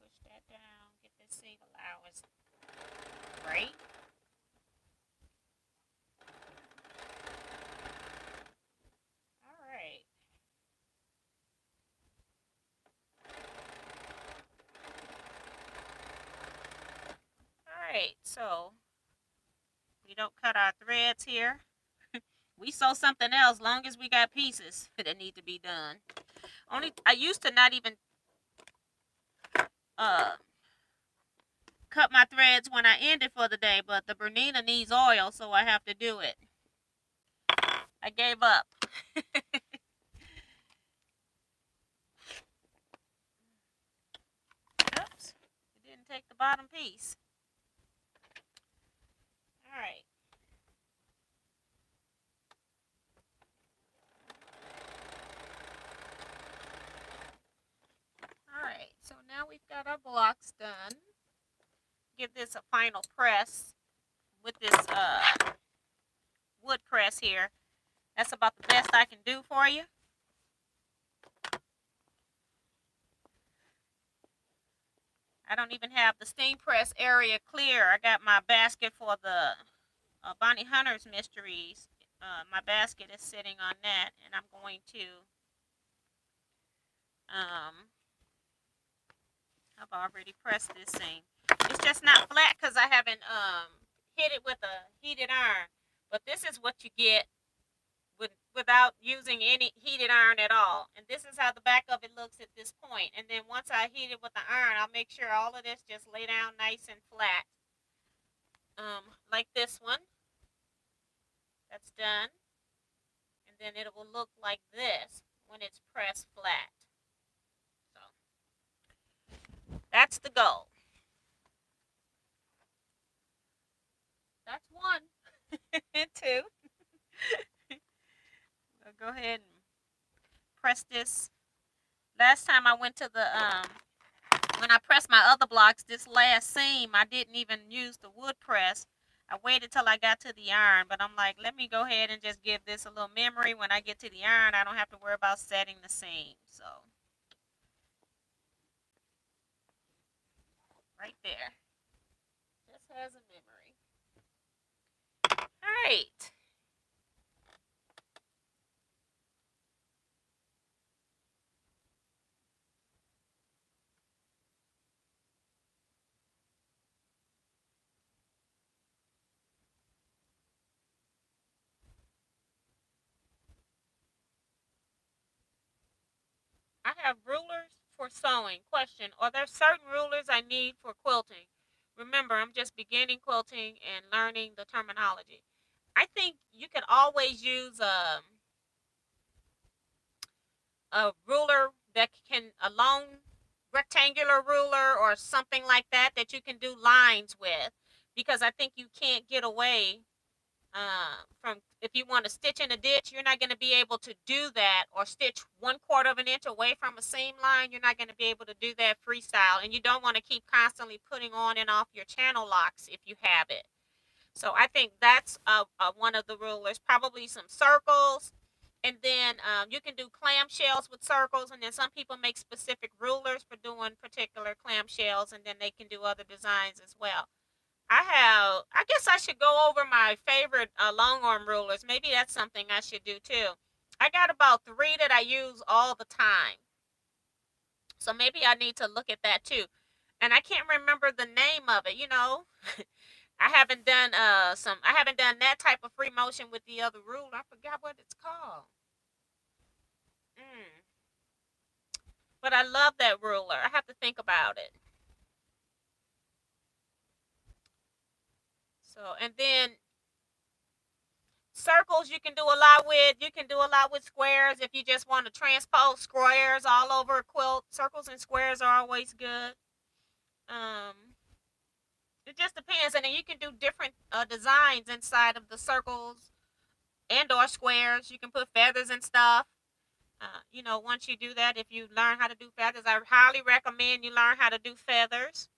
Push that down, get this seam allowance right. All right. All right, so we don't cut our threads here. We sew something else long as we got pieces that need to be done. I used to not even cut my threads when I ended for the day, but the Bernina needs oil, so I have to do it. I gave up. Oops, it didn't take the bottom piece. All right. All right, so now we've got our blocks done. Give this a final press with this wood press here. That's about the best I can do for you. I don't even have the steam press area clear. I got my basket for the Bonnie Hunter's Mysteries. My basket is sitting on that, and I'm going to I've already pressed this thing. It's just not flat because I haven't hit it with a heated iron. But this is what you get when without using any heated iron at all. And this is how the back of it looks at this point. And then once I heat it with the iron, I'll make sure all of this just lay down nice and flat. Like this one. That's done. And then it will look like this when it's pressed flat. So that's the goal. That's one. And two. I'll go ahead and press this. Last time I went to the when I pressed my other blocks, this last seam, I didn't even use the wood press. I waited till I got to the iron, but I'm like, let me go ahead and just give this a little memory. When I get to the iron, I don't have to worry about setting the seam. So right there, just has a memory. All right. I have rulers for sewing. Question: are there certain rulers I need for quilting? Remember, I'm just beginning quilting and learning the terminology. I think you can always use a ruler that can, a long rectangular ruler or something like that, that you can do lines with, because I think you can't get away from, if you want to stitch in a ditch, you're not going to be able to do that, or stitch 1/4 of an inch away from a seam line. You're not going to be able to do that freestyle, and you don't want to keep constantly putting on and off your channel locks if you have it. So I think that's one of the rulers. Probably some circles, and then you can do clamshells with circles, and then some people make specific rulers for doing particular clamshells, and then they can do other designs as well. I guess I should go over my favorite long arm rulers. Maybe that's something I should do too. I got about 3 that I use all the time. So maybe I need to look at that too. And I can't remember the name of it, you know. I haven't done I haven't done that type of free motion with the other ruler. I forgot what it's called. Mm. But I love that ruler. I have to think about it. So, and then circles you can do a lot with. You can do a lot with squares if you just want to transpose squares all over a quilt. Circles and squares are always good. Um, it just depends, and then you can do different designs inside of the circles and or squares. You can put feathers and stuff. You know, once you do that, if you learn how to do feathers, I highly recommend you learn how to do feathers.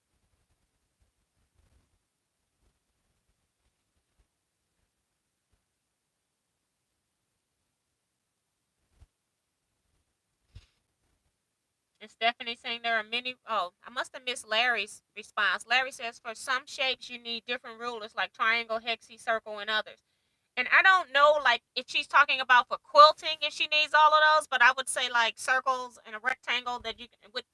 And Stephanie saying there are many. Oh, I must have missed Larry's response. Larry says for some shapes you need different rulers like triangle, hexy, circle, and others. And I don't know, like, if she's talking about for quilting, if she needs all of those, but I would say like circles and a rectangle that you can, with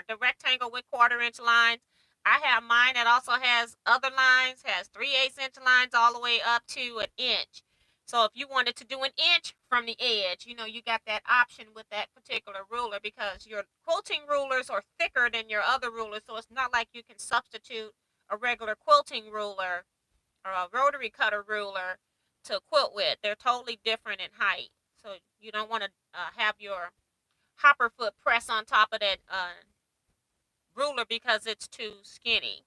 the rectangle with 1/4 inch lines. I have mine that also has other lines, has 3/8 inch lines all the way up to an inch. So if you wanted to do an inch from the edge, you know, you got that option with that particular ruler, because your quilting rulers are thicker than your other rulers. So it's not like you can substitute a regular quilting ruler or a rotary cutter ruler to quilt with. They're totally different in height. So you don't want to have your hopper foot press on top of that ruler because it's too skinny.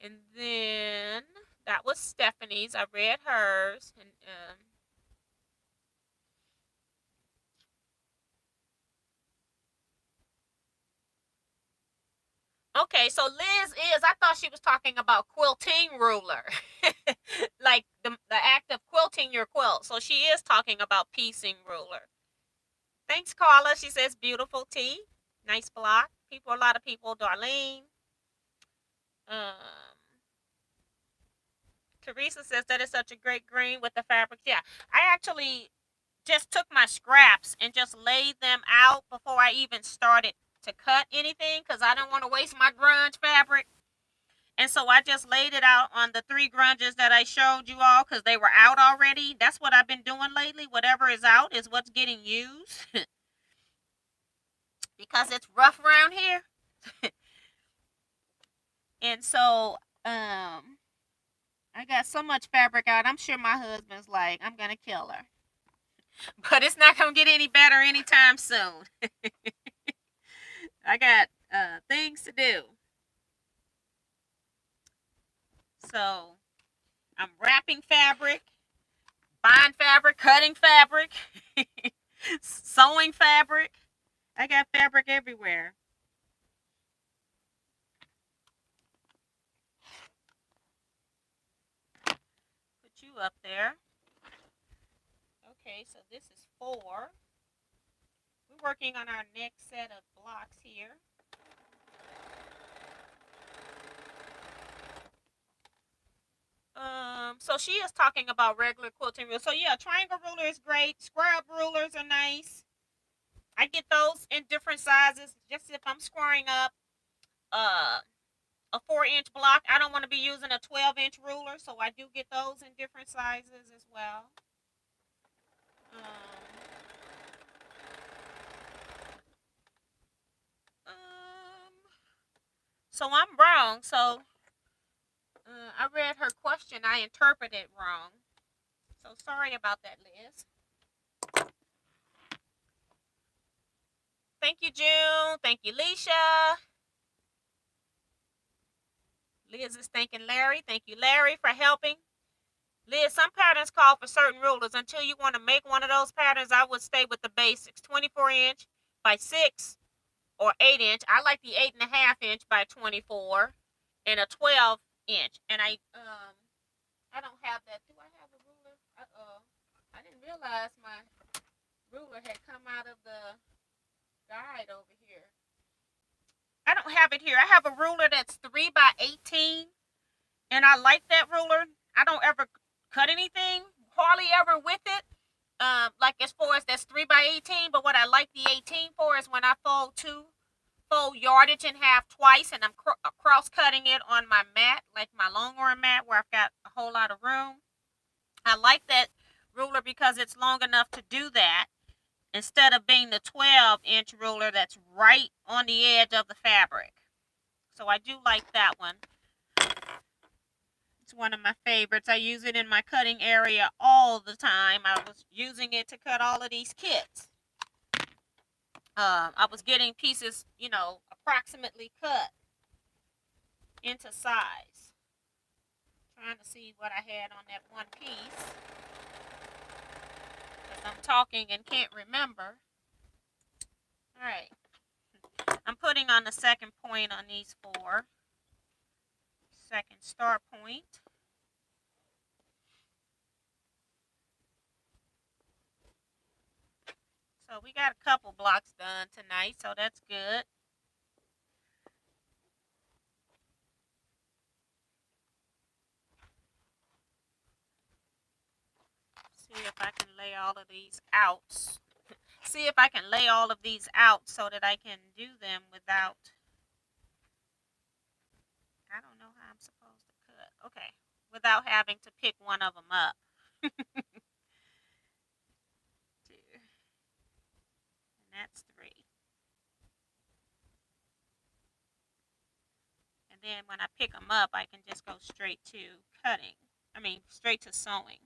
And then that was Stephanie's. I read hers. And okay, so Liz is, I thought she was talking about quilting ruler. Like the act of quilting your quilt. So she is talking about piecing ruler. Thanks, Carla. She says beautiful tea. Nice block. A lot of people, Darlene. Um, Teresa says that is such a great green with the fabrics. Yeah, I actually just took my scraps and just laid them out before I even started to cut anything, because I don't want to waste my grunge fabric. And so I just laid it out on the 3 grunges that I showed you all because they were out already. That's what I've been doing lately. Whatever is out is what's getting used because it's rough around here. And so I got so much fabric out. I'm sure my husband's like, I'm going to kill her. But it's not going to get any better anytime soon. I got things to do. So I'm wrapping fabric, buying fabric, cutting fabric, sewing fabric. I got fabric everywhere. Put you up there. Okay, so this is 4. We're working on our next set of blocks here. So she is talking about regular quilting rules. So yeah, triangle ruler is great. Square up rulers are nice. I get those in different sizes. Just if I'm squaring up a 4-inch block, I don't want to be using a 12-inch ruler, so I do get those in different sizes as well. So I'm wrong. So I read her question. I interpreted it wrong. So sorry about that, Liz. Thank you, June. Thank you, Leisha. Liz is thanking Larry. Thank you, Larry, for helping. Liz, some patterns call for certain rulers. Until you want to make one of those patterns, I would stay with the basics. 24-inch by 6 or 8-inch. I like the 8.5-inch by 24 and a 12-inch. And I don't have that. Do I have a ruler? I didn't realize my ruler had come out of the guide over here. I don't have it here. I have a ruler that's 3 by 18, and I like that ruler. I don't ever cut anything, hardly ever with it. Like as far as that's 3 by 18, but what I like the 18 for is when I fold yardage in half twice, and I'm cross cutting it on my mat, like my Longhorn mat, where I've got a whole lot of room. I like that ruler because it's long enough to do that, instead of being the 12-inch ruler that's right on the edge of the fabric. So I do like that one. It's one of my favorites. I use it in my cutting area all the time. I was using it to cut all of these kits. I was getting pieces, approximately cut into size. Trying to see what I had on that one piece, because I'm talking and can't remember. All right. I'm putting on the second point on these 4. Second start point. So we got a couple blocks done tonight, so that's good. See if I can lay all of these out. See if I can lay all of these out so that I can do them without, I don't know how I'm supposed to cut. Okay, without having to pick one of them up. 2. And that's 3. And then when I pick them up, I can just go straight to cutting. Straight to sewing.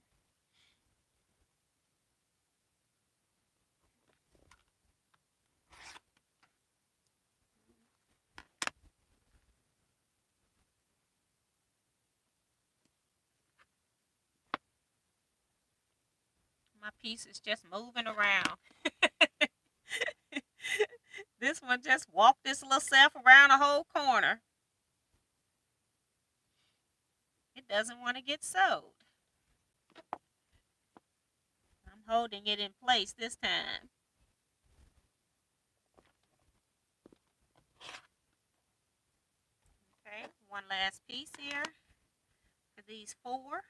My piece is just moving around. This one just walked this little self around a whole corner. It doesn't want to get sewed. I'm holding it in place this time. Okay, one last piece here for these 4.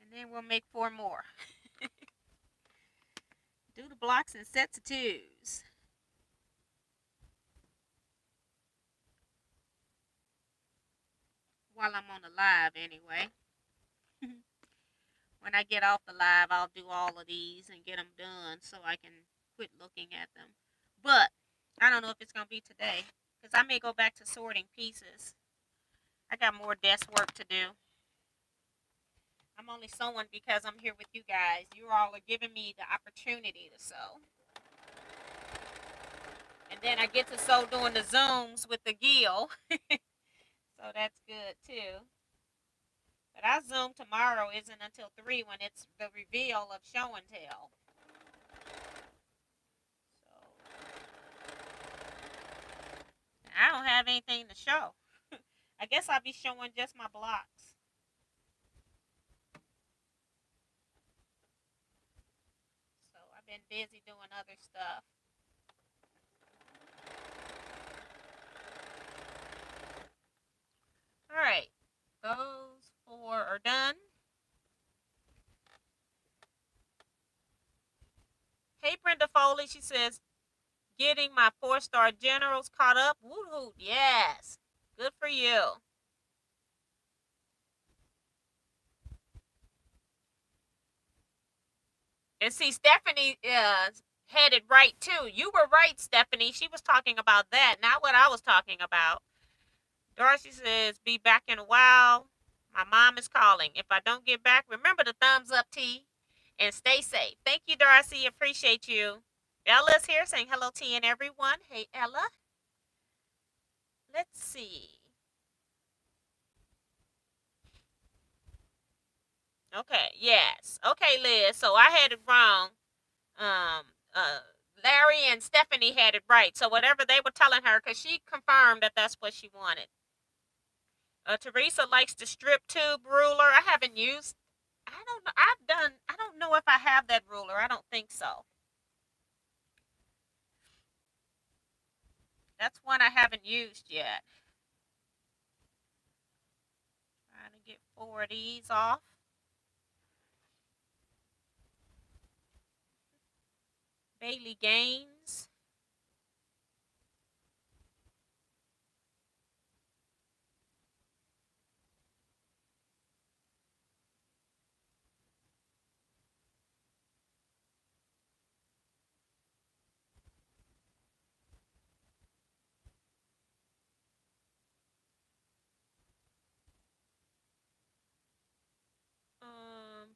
And then we'll make 4 more. Do the blocks in sets of 2s. while I'm on the live anyway. When I get off the live, I'll do all of these and get them done so I can quit looking at them. But I don't know if it's going to be today because I may go back to sorting pieces. I got more desk work to do. I'm only sewing because I'm here with you guys. You all are giving me the opportunity to sew. And then I get to sew doing the Zooms with the Gil. So that's good too. But our Zoom tomorrow isn't until 3 when it's the reveal of show and tell. So I don't have anything to show. I guess I'll be showing just my blocks. So I've been busy doing other stuff. All right. Those 4 are done. Hey, Brenda Foley, she says, getting my 4-star generals caught up. Woohoo, yes. Good for you. And see, Stephanie had it right too. You were right, Stephanie. She was talking about that, not what I was talking about. Darcy says, be back in a while. My mom is calling. If I don't get back, remember the thumbs up, T, and stay safe. Thank you, Darcy. Appreciate you. Ella's here saying hello, T, and everyone. Hey, Ella. Let's see. Okay, yes. Okay, Liz. So I had it wrong. Um, Larry and Stephanie had it right. So whatever they were telling her, because she confirmed that that's what she wanted. Teresa likes the strip tube ruler. I haven't used. I don't know. I don't know if I have that ruler. I don't think so. That's one I haven't used yet. Trying to get 4 of these off. Bailey Gaines.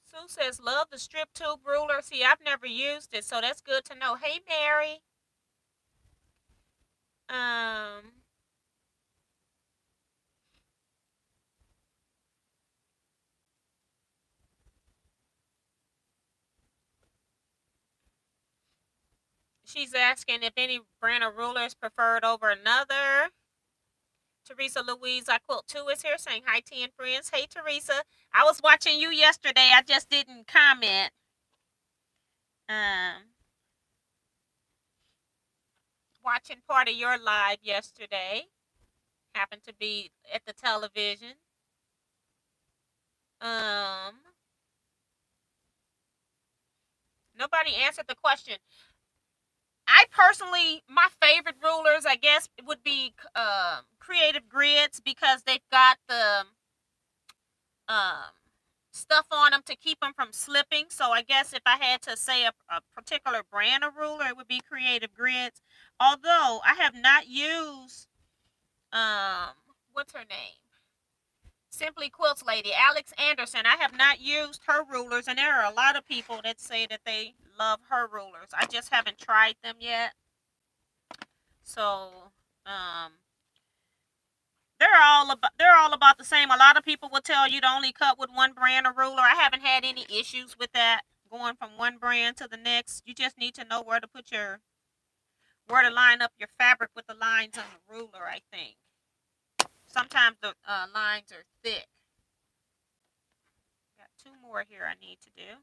Sue says, love the strip tube ruler. See, I've never used it, so that's good to know. Hey, Mary. She's asking if any brand of ruler is preferred over another. Teresa Louise, I Quilt 2 is here saying hi, T and friends. Hey, Teresa. I was watching you yesterday. I just didn't comment. Watching part of your live yesterday. Happened to be at the television. Nobody answered the question. I personally, my favorite rulers, I guess, would be Creative Grids because they've got the stuff on them to keep them from slipping. So I guess if I had to say a particular brand of ruler, it would be Creative Grids. Although I have not used, what's her name? Simply Quilts lady, Alex Anderson. I have not used her rulers, and there are a lot of people that say that they love her rulers. I just haven't tried them yet. So, they're all about the same. A lot of people will tell you to only cut with one brand of ruler. I haven't had any issues with that going from one brand to the next. You just need to know where to line up your fabric with the lines on the ruler, I think. Sometimes the lines are thick. Got 2 more here I need to do.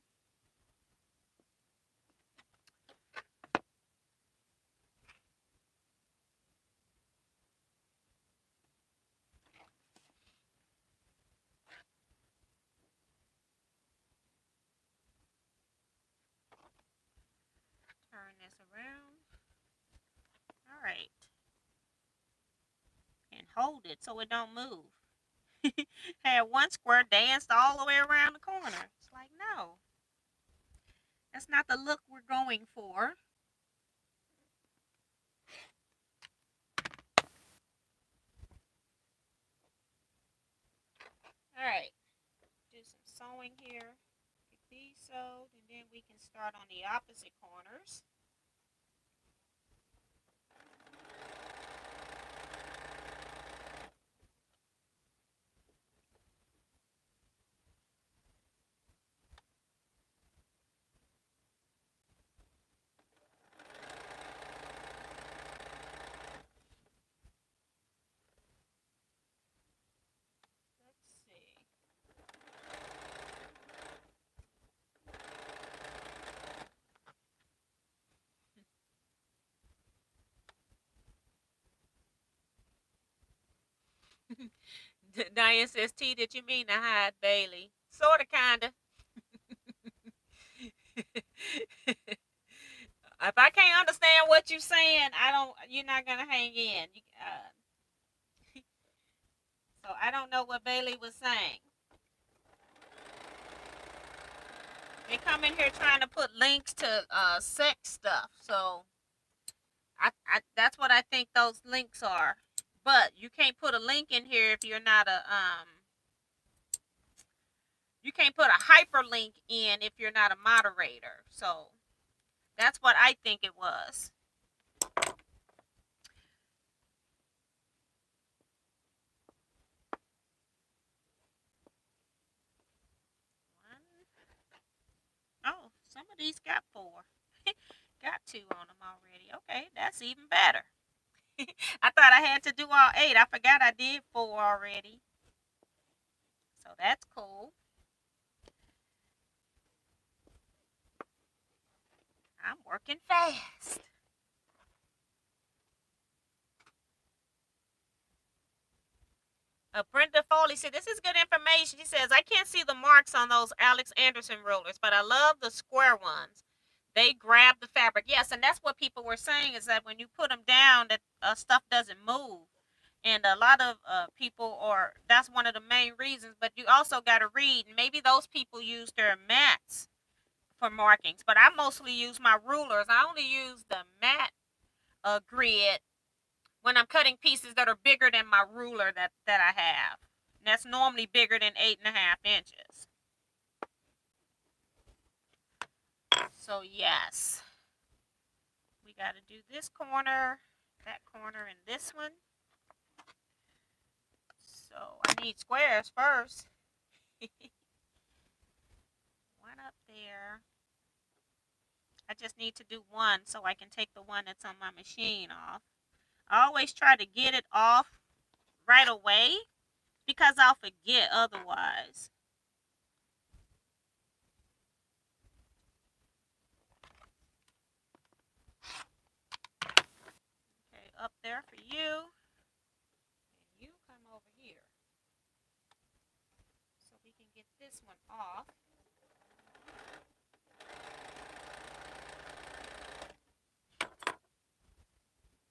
Turn this around. All right. And hold it so it don't move. Had one square danced all the way around the corner. It's like, no, that's not the look we're going for. All right, do some sewing here. Get these sewed, and then we can start on the opposite corners. Let's see. Diane says, T, did you mean to hide Bailey? Sorta, kinda. If I can't understand what you're saying, you're not gonna hang in. So I don't know what Bailey was saying. They come in here trying to put links to sex stuff. So that's what I think those links are. But you can't put a link in here if you're not you can't put a hyperlink in if you're not a moderator. So that's what I think it was. Oh, some of these got 4. Got 2 on them already. Okay, that's even better. I thought I had to do all 8. I forgot I did 4 already. So that's cool. I'm working fast. Brenda Foley said, this is good information. She says, I can't see the marks on those Alex Anderson rollers, but I love the square ones. They grab the fabric. Yes, and that's what people were saying, is that when you put them down, that stuff doesn't move. And a lot of people that's one of the main reasons. But you also got to read. Maybe those people use their mats for markings. But I mostly use my rulers. I only use the mat grid when I'm cutting pieces that are bigger than my ruler that I have. And that's normally bigger than 8.5 inches. So yes, we got to do this corner, that corner, and this one. So I need squares first. One up there. I just need to do one so I can take the one that's on my machine off. I always try to get it off right away because I'll forget otherwise. Okay, up there for you. And you come over here. So we can get this one off.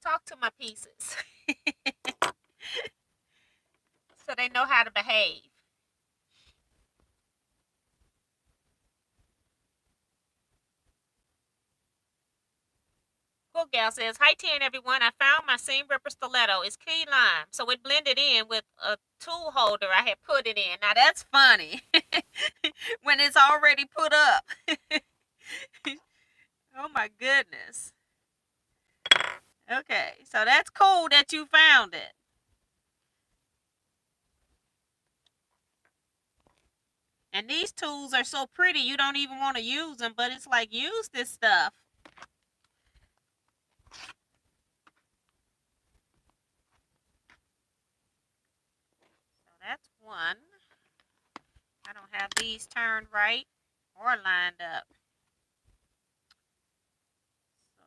Talk to my pieces. So they know how to behave. Cool Gal says, hi Tan everyone. I found my seam ripper stiletto. It's key lime. So it blended in with a tool holder I had put it in. Now that's funny. When it's already put up. Oh my goodness. Okay, so that's cool that you found it. And these tools are so pretty, you don't even want to use them, but it's like, use this stuff. So that's one. I don't have these turned right or lined up. So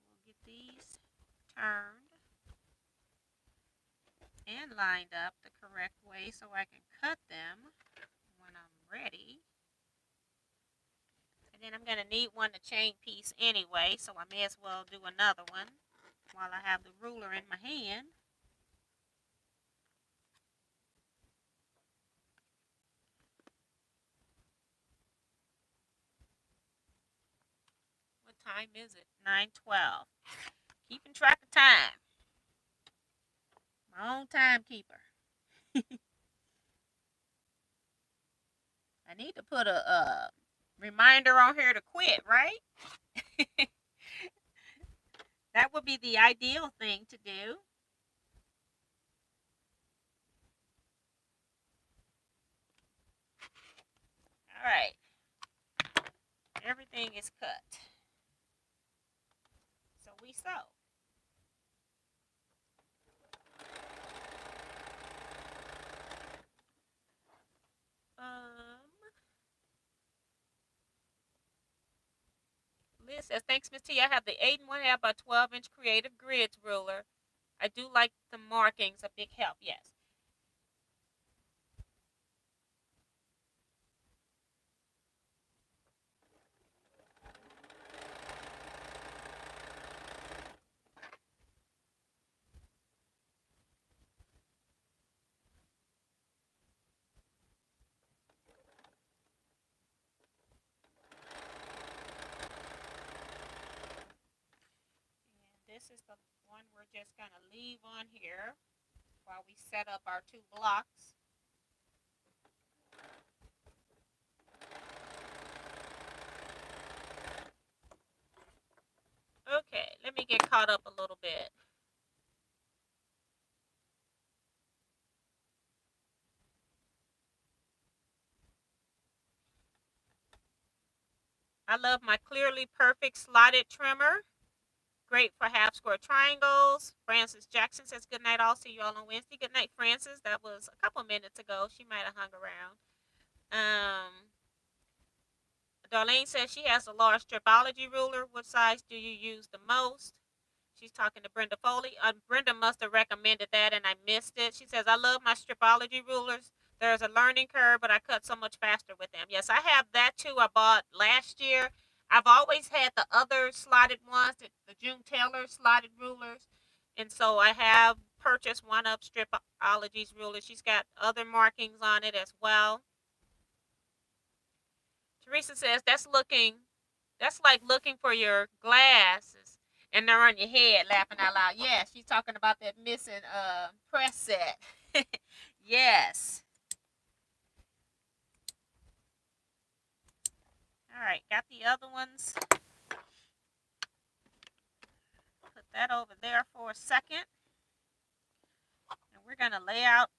we'll get these turned and lined up the correct way so I can cut them when I'm ready. And then I'm going to need one to chain piece anyway, so I may as well do another one while I have the ruler in my hand. time is it? 9:12. Keeping track of time. My own timekeeper. I need to put a reminder on here to quit, right? That would be the ideal thing to do. All right. Everything is cut. So we sew. Liz says, thanks, Miss T. I have the 8 1/2 by 12-inch Creative Grids ruler. I do like the markings, a big help, yes. And this is the one we're just going to leave on here while we set up our 2 blocks. Okay, let me get caught up a little bit. I love my Clearly Perfect slotted trimmer. Great for half square triangles. Frances Jackson says, good night. I'll see you all on Wednesday. Good night, Frances. That was a couple minutes ago. She might have hung around. Darlene says she has a large stripology ruler. What size do you use the most? She's talking to Brenda Foley. Brenda must have recommended that and I missed it. She says, I love my stripology rulers. There's a learning curve, but I cut so much faster with them. Yes, I have that too. I bought last year. I've always had the other slotted ones, the June Taylor slotted rulers. And so I have purchased one of Stripology's rulers. She's got other markings on it as well. Teresa says, that's like looking for your glasses and they're on your head, laughing out loud. Yeah, she's talking about that missing press set. Yes. All right, got the other ones. Put that over there for a second. And we're going to lay out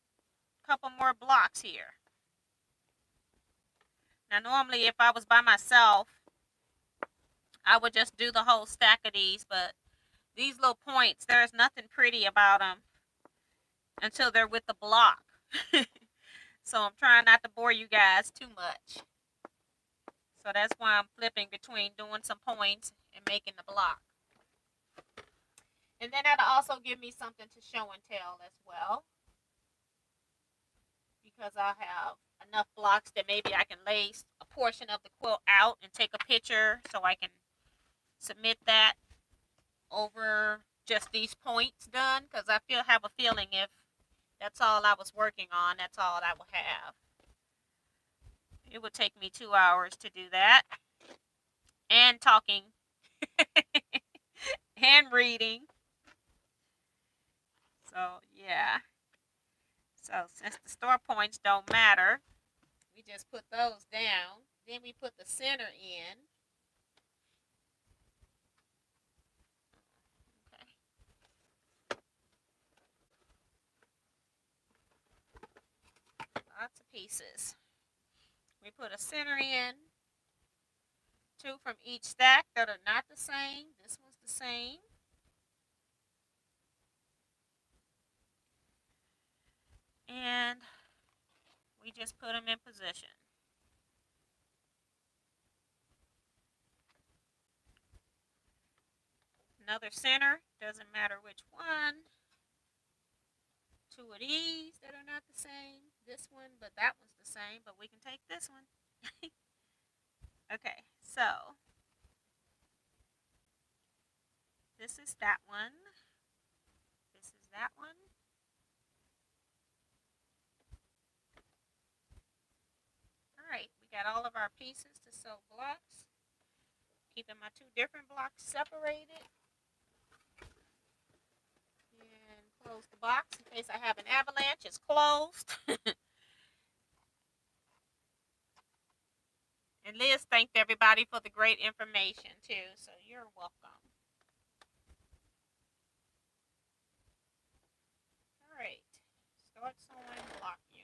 a couple more blocks here. Now, normally if I was by myself, I would just do the whole stack of these, but these little points, there's nothing pretty about them until they're with the block. So I'm trying not to bore you guys too much. So that's why I'm flipping between doing some points and making the block. And then that'll also give me something to show and tell as well. Because I'll have enough blocks that maybe I can lay a portion of the quilt out and take a picture so I can submit that over just these points done. Because I have a feeling if that's all I was working on, that's all I will have. It would take me 2 hours to do that. And talking. And reading. So, yeah. So, since the store points don't matter, we just put those down. Then we put the center in. Okay. Lots of pieces. We put a center in. 2 from each stack that are not the same. This one's the same. And we just put them in position. Another center, doesn't matter which one. 2 of these that are not the same. This one, but that one's the same, but we can take this one. Okay, so this is that one. This is that one. All right, we got all of our pieces to sew blocks. Keep keeping my two different blocks separated. And close the box in case I have an avalanche. It's closed. And Liz thanked everybody for the great information too, so you're welcome. All right, start sewing block units.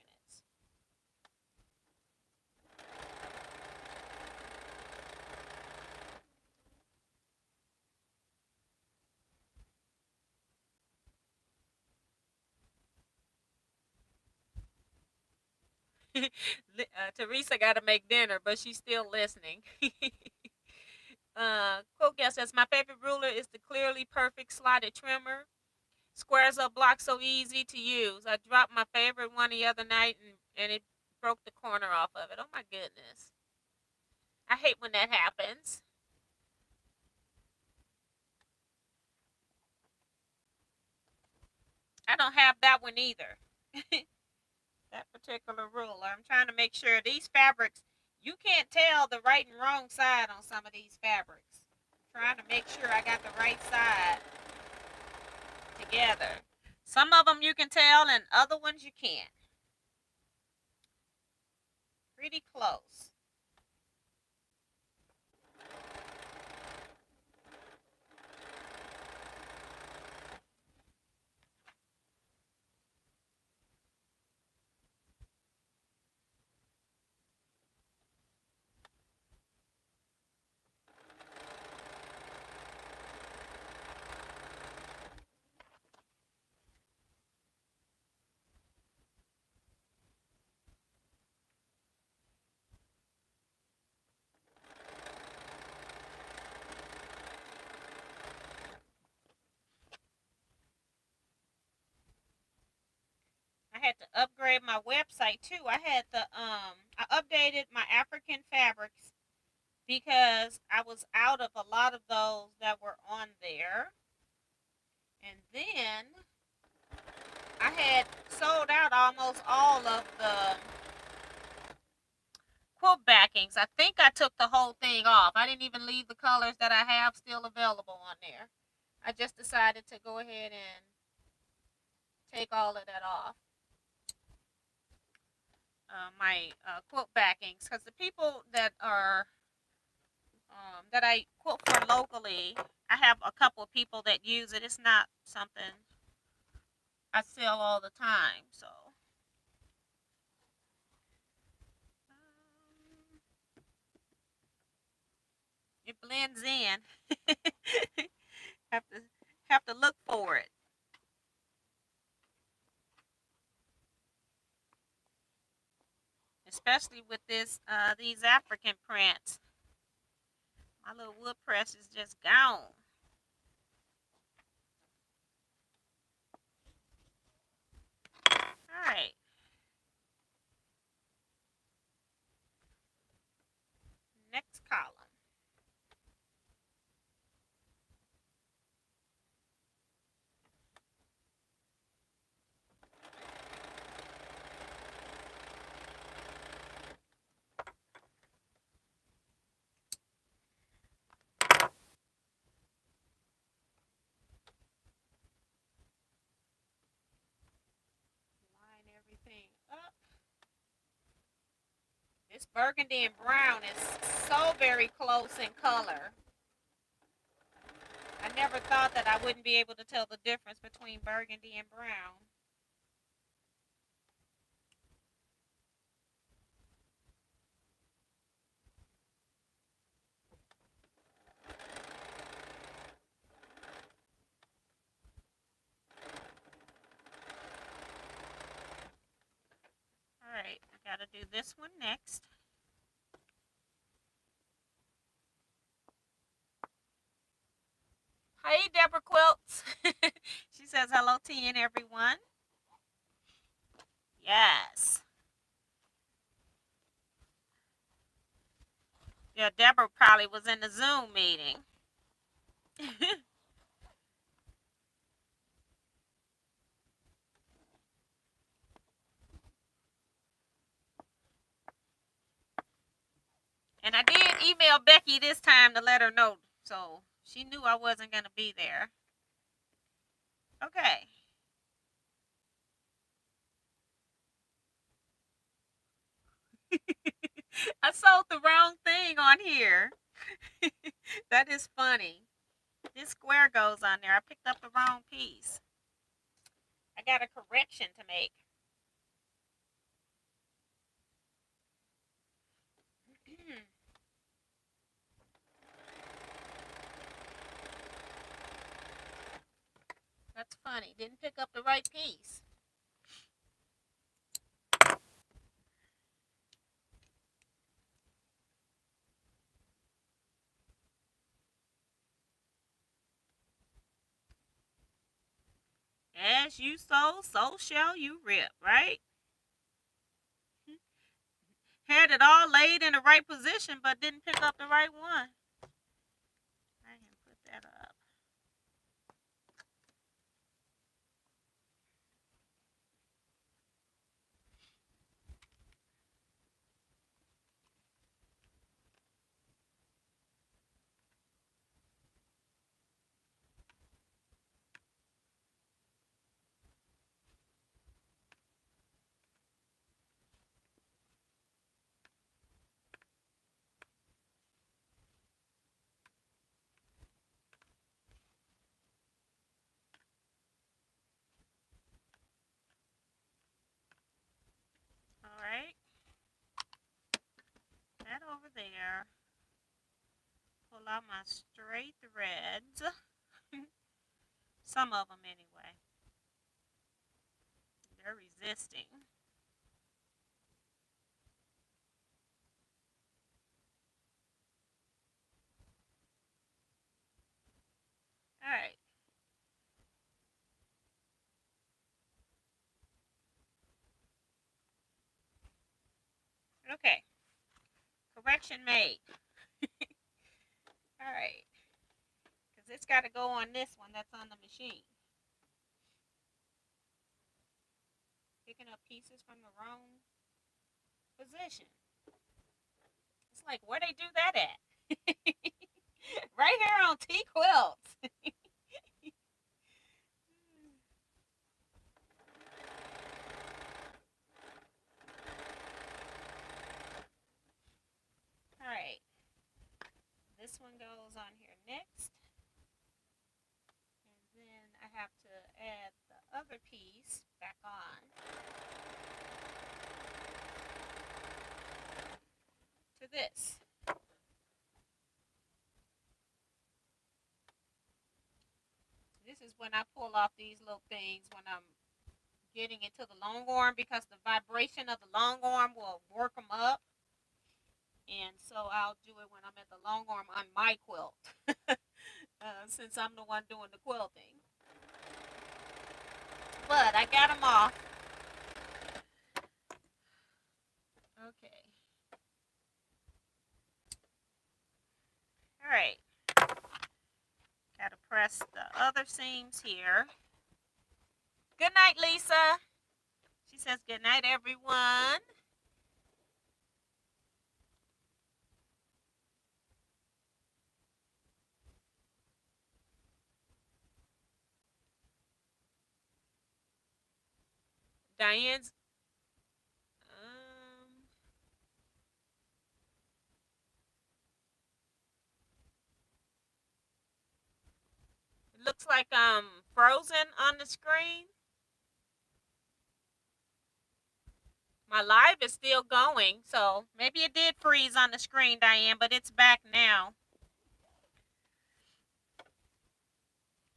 Teresa got to make dinner, but she's still listening. Quote guest says, my favorite ruler is the clearly perfect slotted trimmer. Squares up blocks so easy to use. I dropped my favorite one the other night and it broke the corner off of it. Oh my goodness. I hate when that happens. I don't have that one either. That particular ruler. I'm trying to make sure these fabrics, you can't tell the right and wrong side on some of these fabrics. I'm trying to make sure I got the right side together. Some of them you can tell and other ones you can't. Pretty close. I had to upgrade my website too. I updated my African fabrics because I was out of a lot of those that were on there. And then I had sold out almost all of the quilt backings. I think I took the whole thing off. I didn't even leave the colors that I have still available on there. I just decided to go ahead and take all of that off. My quilt backings, because the people that are that I quilt for locally, I have a couple of people that use it. It's not something I sell all the time, so it blends in. have to have to look for it. Especially with these African prints. My little wood press is just gone. All right. Next column. Line everything up. This burgundy and brown is so very close in color. I never thought that I wouldn't be able to tell the difference between burgundy and brown. All right, I gotta do this one next. Hey, Deborah Quilts. She says hello to you and everyone. Yes. Yeah, Deborah probably was in the Zoom meeting. And I did email Becky this time to let her know, so she knew I wasn't going to be there. Okay. I sold the wrong thing on here. That is funny. This square goes on there. I picked up the wrong piece. I got a correction to make. That's funny. Didn't pick up the right piece. As you sow, so shall you reap, right? Had it all laid in the right position, but didn't pick up the right one. I can put that up. All right. That over there. Pull out my straight threads. Some of them anyway. They're resisting. All right. Okay. Correction made. All right. Because it's got to go on this one that's on the machine. Picking up pieces from the wrong position. It's like, where they do that at? Right here on Teaquilts. All right. This one goes on here next. And then I have to add the other piece back on. To this. This is when I pull off these little things when I'm getting into the long arm, because the vibration of the long arm will work them up. And so I'll do it when I'm at the long arm on my quilt, since I'm the one doing the quilting. But I got them off. Okay. All right. Got to press the other seams here. Good night, Lisa. She says good night, everyone. Diane's. It looks like I'm frozen on the screen. My live is still going, so maybe it did freeze on the screen, Diane, but it's back now.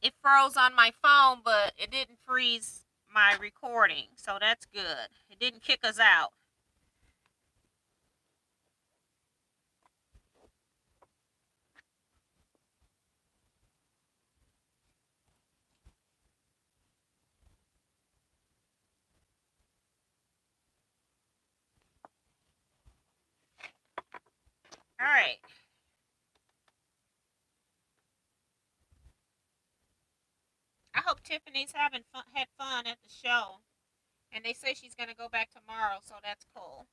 It froze on my phone, but it didn't freeze my recording, so that's good. It didn't kick us out. All right. I hope Tiffany's had fun at the show. And they say she's going to go back tomorrow, so that's cool.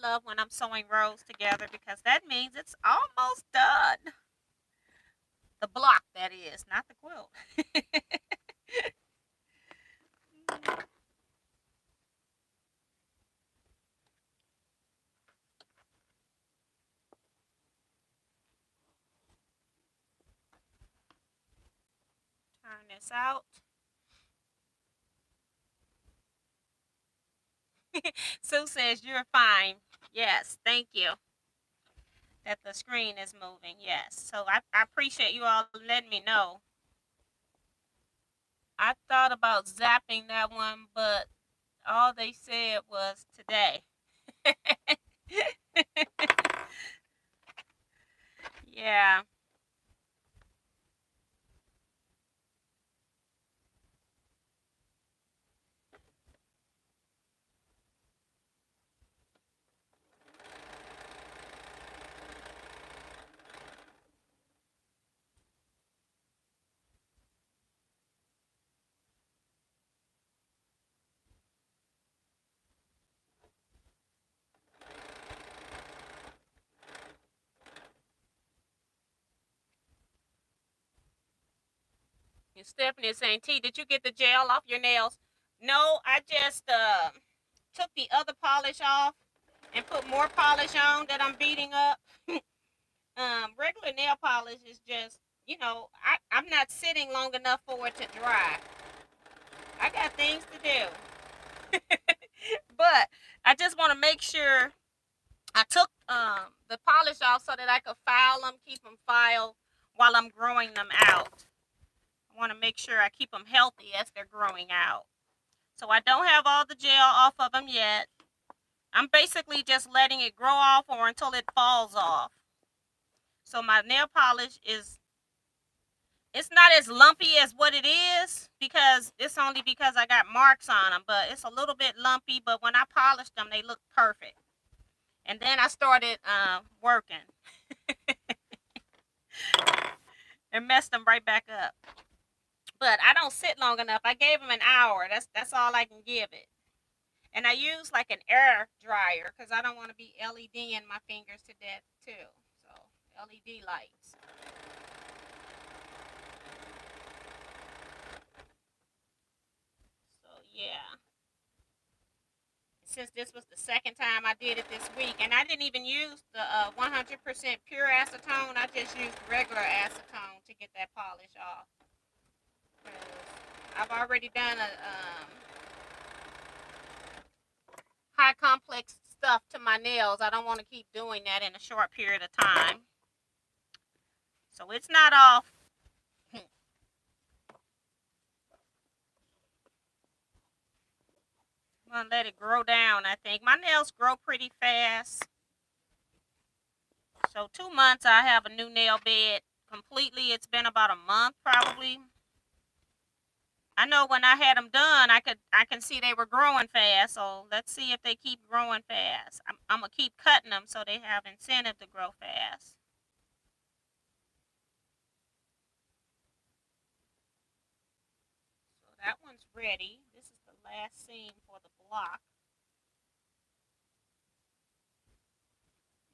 love when I'm sewing rows together because that means it's almost done. The block, that is, not the quilt. Turn this out. Sue says you're fine. Yes, thank you. That the screen is moving. Yes. So I appreciate you all letting me know. I thought about zapping that one, but all they said was today. Yeah. And Stephanie is saying, T, did you get the gel off your nails? No, I just took the other polish off and put more polish on that I'm beating up. Regular nail polish is just, I'm not sitting long enough for it to dry. I got things to do. But I just want to make sure I took the polish off so that I could file them, keep them filed while I'm growing them out. I want to make sure I keep them healthy as they're growing out. So I don't have all the gel off of them yet. I'm basically just letting it grow off or until it falls off. So my nail polish it's not as lumpy as what it is because it's only because I got marks on them, but it's a little bit lumpy, but when I polished them, they look perfect. And then I started working and messed them right back up. But I don't sit long enough. I gave them an hour. That's all I can give it. And I use like an air dryer because I don't want to be LEDing my fingers to death too. So LED lights. So yeah. Since this was the second time I did it this week, and I didn't even use the 100% pure acetone. I just used regular acetone to get that polish off. I've already done a high complex stuff to my nails. I don't want to keep doing that in a short period of time. So it's not off. I'm going to let it grow down, I think. My nails grow pretty fast. So 2 months I have a new nail bed completely. It's been about a month probably. I know when I had them done, I can see they were growing fast. So let's see if they keep growing fast. I'm gonna keep cutting them so they have incentive to grow fast. So that one's ready. This is the last seam for the block,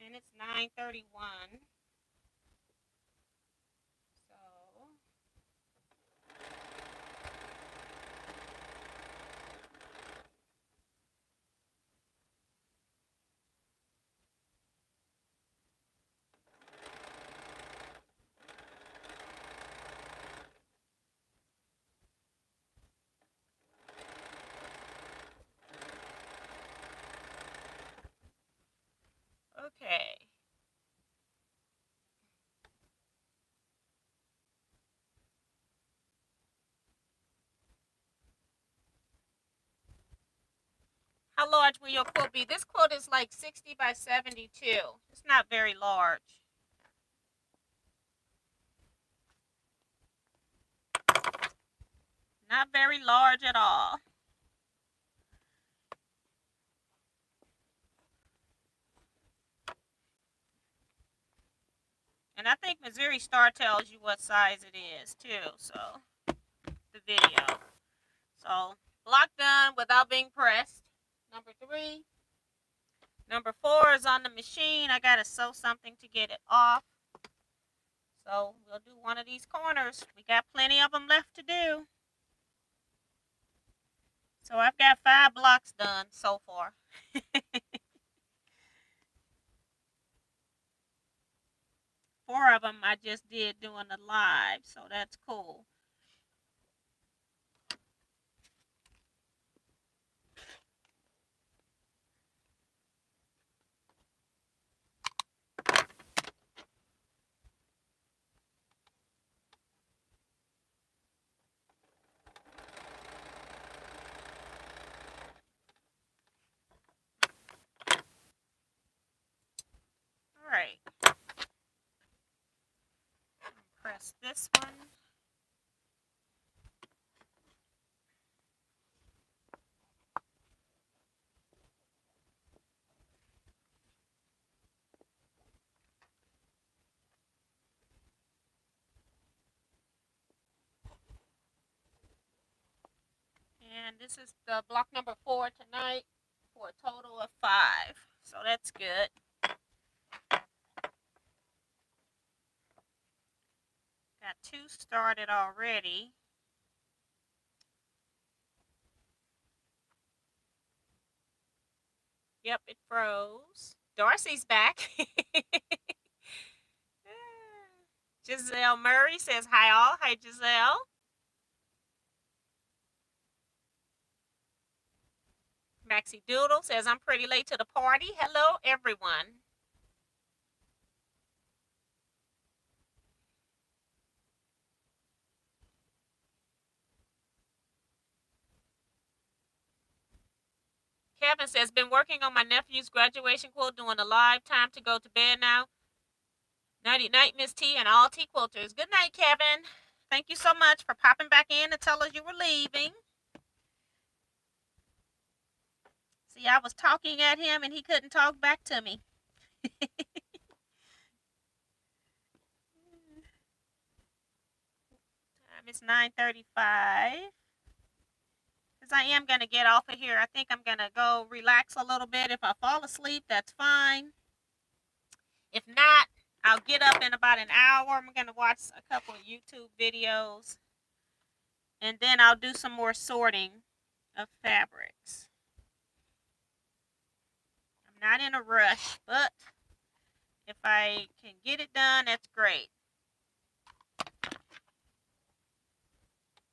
and it's 9:31. So okay. How large will your quilt be? This quilt is like 60 by 72. It's not very large. Not very large at all. And I think Missouri Star tells you what size it is too. So the video. So block done without being pressed. Number 3. Number 4 is on the machine. I gotta sew something to get it off. So we'll do one of these corners. We got plenty of them left to do. So I've got 5 blocks done so far. 4 of them I just did doing a live, so that's cool. All right. Press this one. And this is the block number 4 tonight for a total of 5. So that's good. Got 2 started already. Yep, it froze. Darcy's back. Giselle Murray says hi all. Hi Giselle. Maxie Doodle says I'm pretty late to the party. Hello everyone. Kevin says been working on my nephew's graduation quilt, doing a live. Time to go to bed now. Nighty night, Miss T and all Teaquilters. Good night, Kevin. Thank you so much for popping back in to tell us you were leaving. See, I was talking at him and he couldn't talk back to me. It's 9:35. Because I am going to get off of here. I think I'm going to go relax a little bit. If I fall asleep, that's fine. If not, I'll get up in about an hour. I'm going to watch a couple of YouTube videos. And then I'll do some more sorting of fabrics. I'm not in a rush, but if I can get it done, that's great.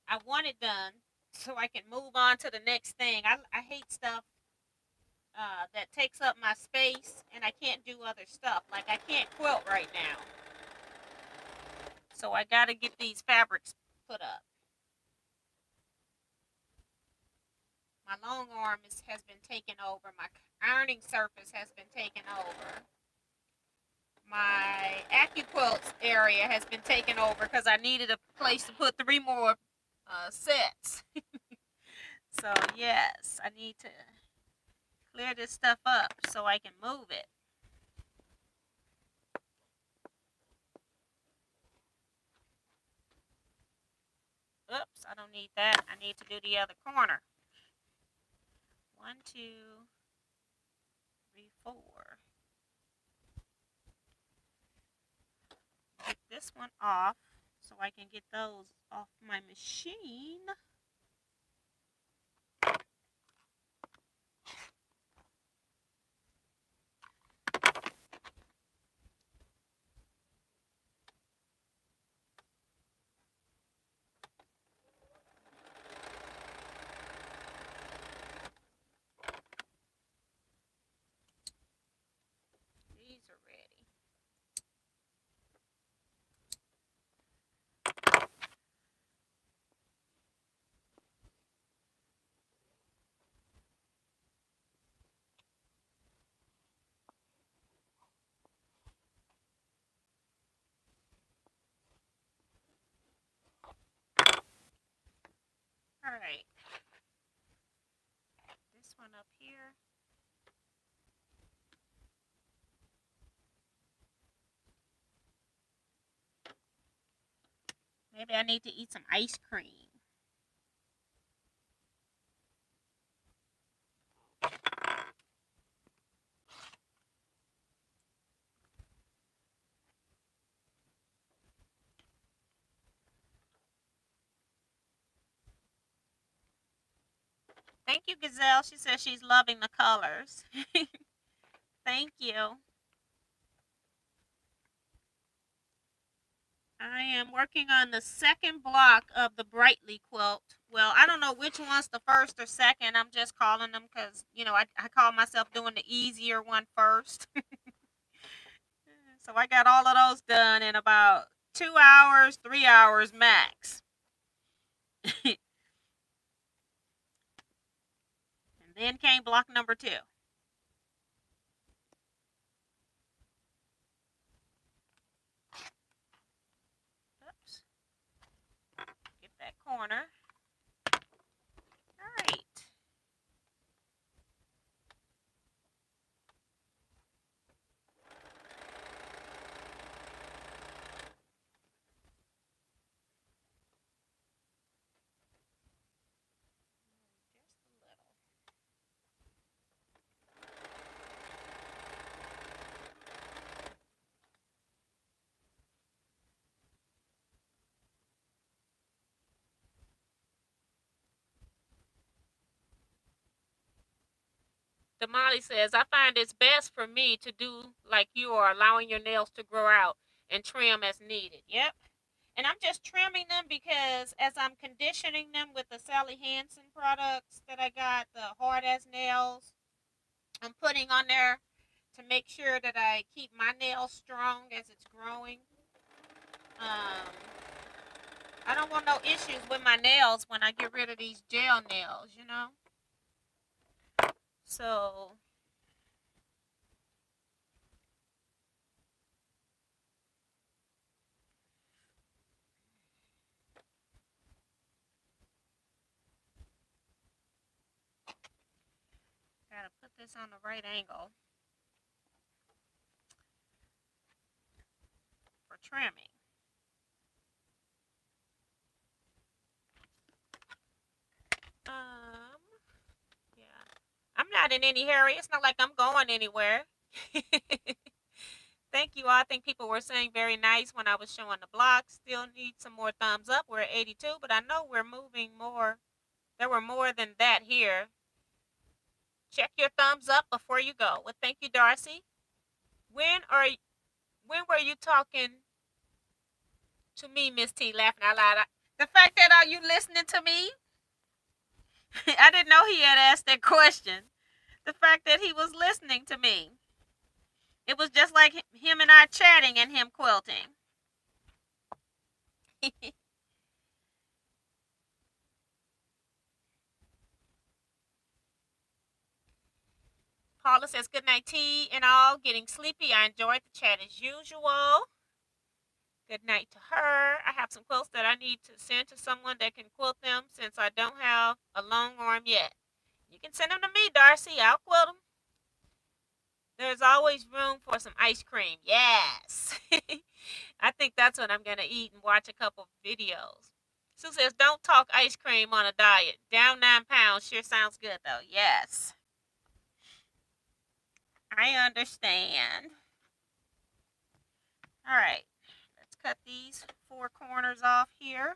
I want it done so I can move on to the next thing. I hate stuff that takes up my space and I can't do other stuff. Like I can't quilt right now. So I got to get these fabrics put up. My long arm has been taken over. My ironing surface has been taken over. My Accuquilts area has been taken over because I needed a place to put 3 more sets. So yes, I need to clear this stuff up so I can move it. Oops, I don't need that. I need to do the other corner. 1, 2, 3, 4. Get this one off so I can get those off my machine. These are ready. All right. This one up here. Maybe I need to eat some ice cream. Thank you, Gazelle. She says she's loving the colors. Thank you. I am working on the second block of the Brightly quilt. Well, I don't know which one's the first or second. I'm just calling them because, I call myself doing the easier one first. So I got all of those done in about 2 hours, 3 hours max. And then came block number 2. Oops. Get that corner. All right. Damali says, I find it's best for me to do like you are, allowing your nails to grow out and trim as needed. Yep. And I'm just trimming them because as I'm conditioning them with the Sally Hansen products that I got, the hard as nails, I'm putting on there to make sure that I keep my nails strong as it's growing. I don't want no issues with my nails when I get rid of these gel nails, So gotta put this on the right angle for trimming. Yeah. I'm not in any hurry. It's not like I'm going anywhere. Thank you all. I think people were saying very nice when I was showing the blocks. Still need some more thumbs up. We're at 82, but I know we're moving more. There were more than that here. Check your thumbs up before you go. Well, thank you, Darcy. When were you talking to me, Miss T? Laughing out loud. The fact that are you listening to me? I didn't know he had asked that question. The fact that he was listening to me. It was just like him and I chatting and him quilting. Paula says, good night, T and all. Getting sleepy. I enjoyed the chat as usual. Good night to her. I have some quilts that I need to send to someone that can quilt them since I don't have a long arm yet. You can send them to me, Darcy. I'll quilt them. There's always room for some ice cream. Yes. I think that's what I'm going to eat and watch a couple videos. Sue says, don't talk ice cream on a diet. Down 9 pounds sure sounds good, though. Yes. I understand. All right. Let's cut these 4 corners off here.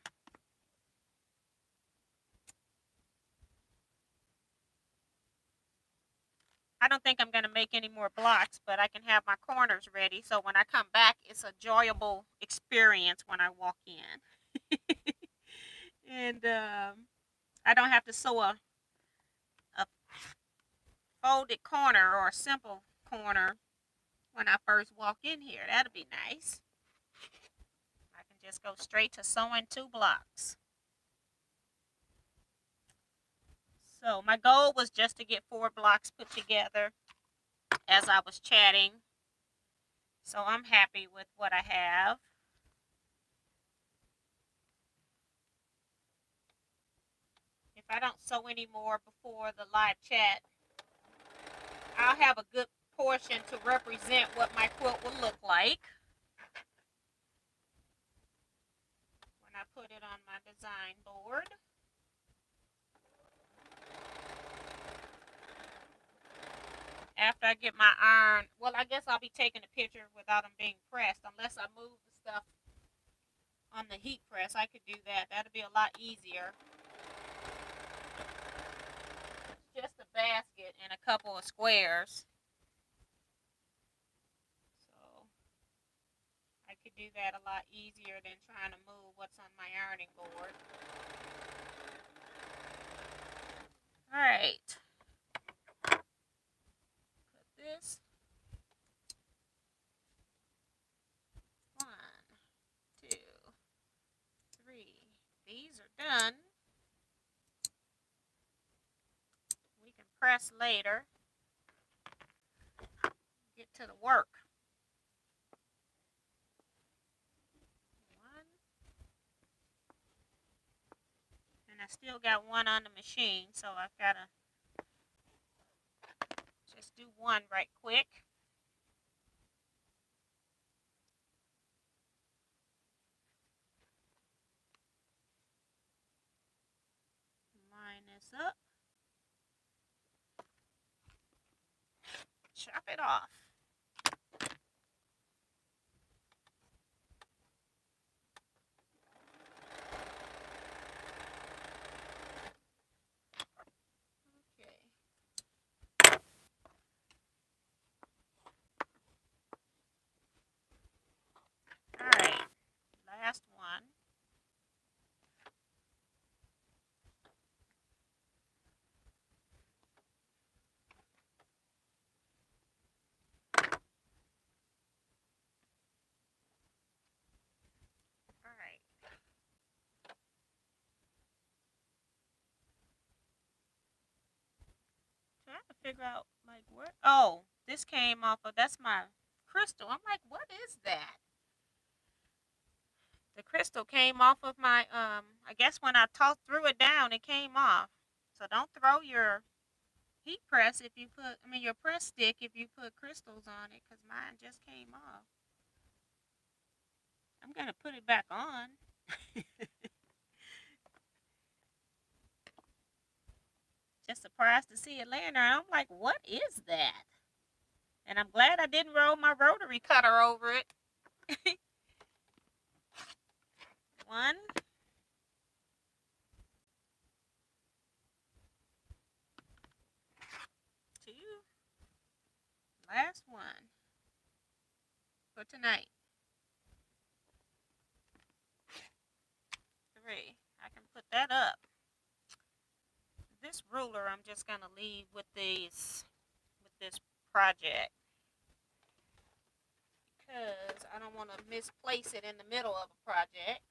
I don't think I'm going to make any more blocks, but I can have my corners ready. So when I come back, it's a enjoyable experience when I walk in. And I don't have to sew a folded corner or a simple corner when I first walk in here. That'll be nice. I can just go straight to sewing 2 blocks. So my goal was just to get 4 blocks put together as I was chatting. So I'm happy with what I have. If I don't sew any more before the live chat, I'll have a good portion to represent what my quilt will look like when I put it on my design board. After I get my iron, well, I guess I'll be taking a picture without them being pressed, unless I move the stuff on the heat press. I could do that. That'll be a lot easier. couple of squares. So I could do that a lot easier than trying to move what's on my ironing board. All right. Put this. 1, 2, 3. These are done. We can press later. Get to the work. 1. And I still got one on the machine, so I've got to just do one right quick. Line this up. Chop it off. Alright, last one. Alright. Trying to figure out, like, where. Oh, this came off of, that's my crystal. I'm like, what is that? The crystal came off of my, I guess when I threw it down, it came off. So don't throw your heat press if you put, your press stick if you put crystals on it, because mine just came off. I'm going to put it back on. Just surprised to see it laying there. I'm like, what is that? And I'm glad I didn't roll my rotary cutter over it. 1. 2. Last one for tonight. 3. I can put that up. This ruler I'm just going to leave with this project, because I don't want to misplace it in the middle of a project.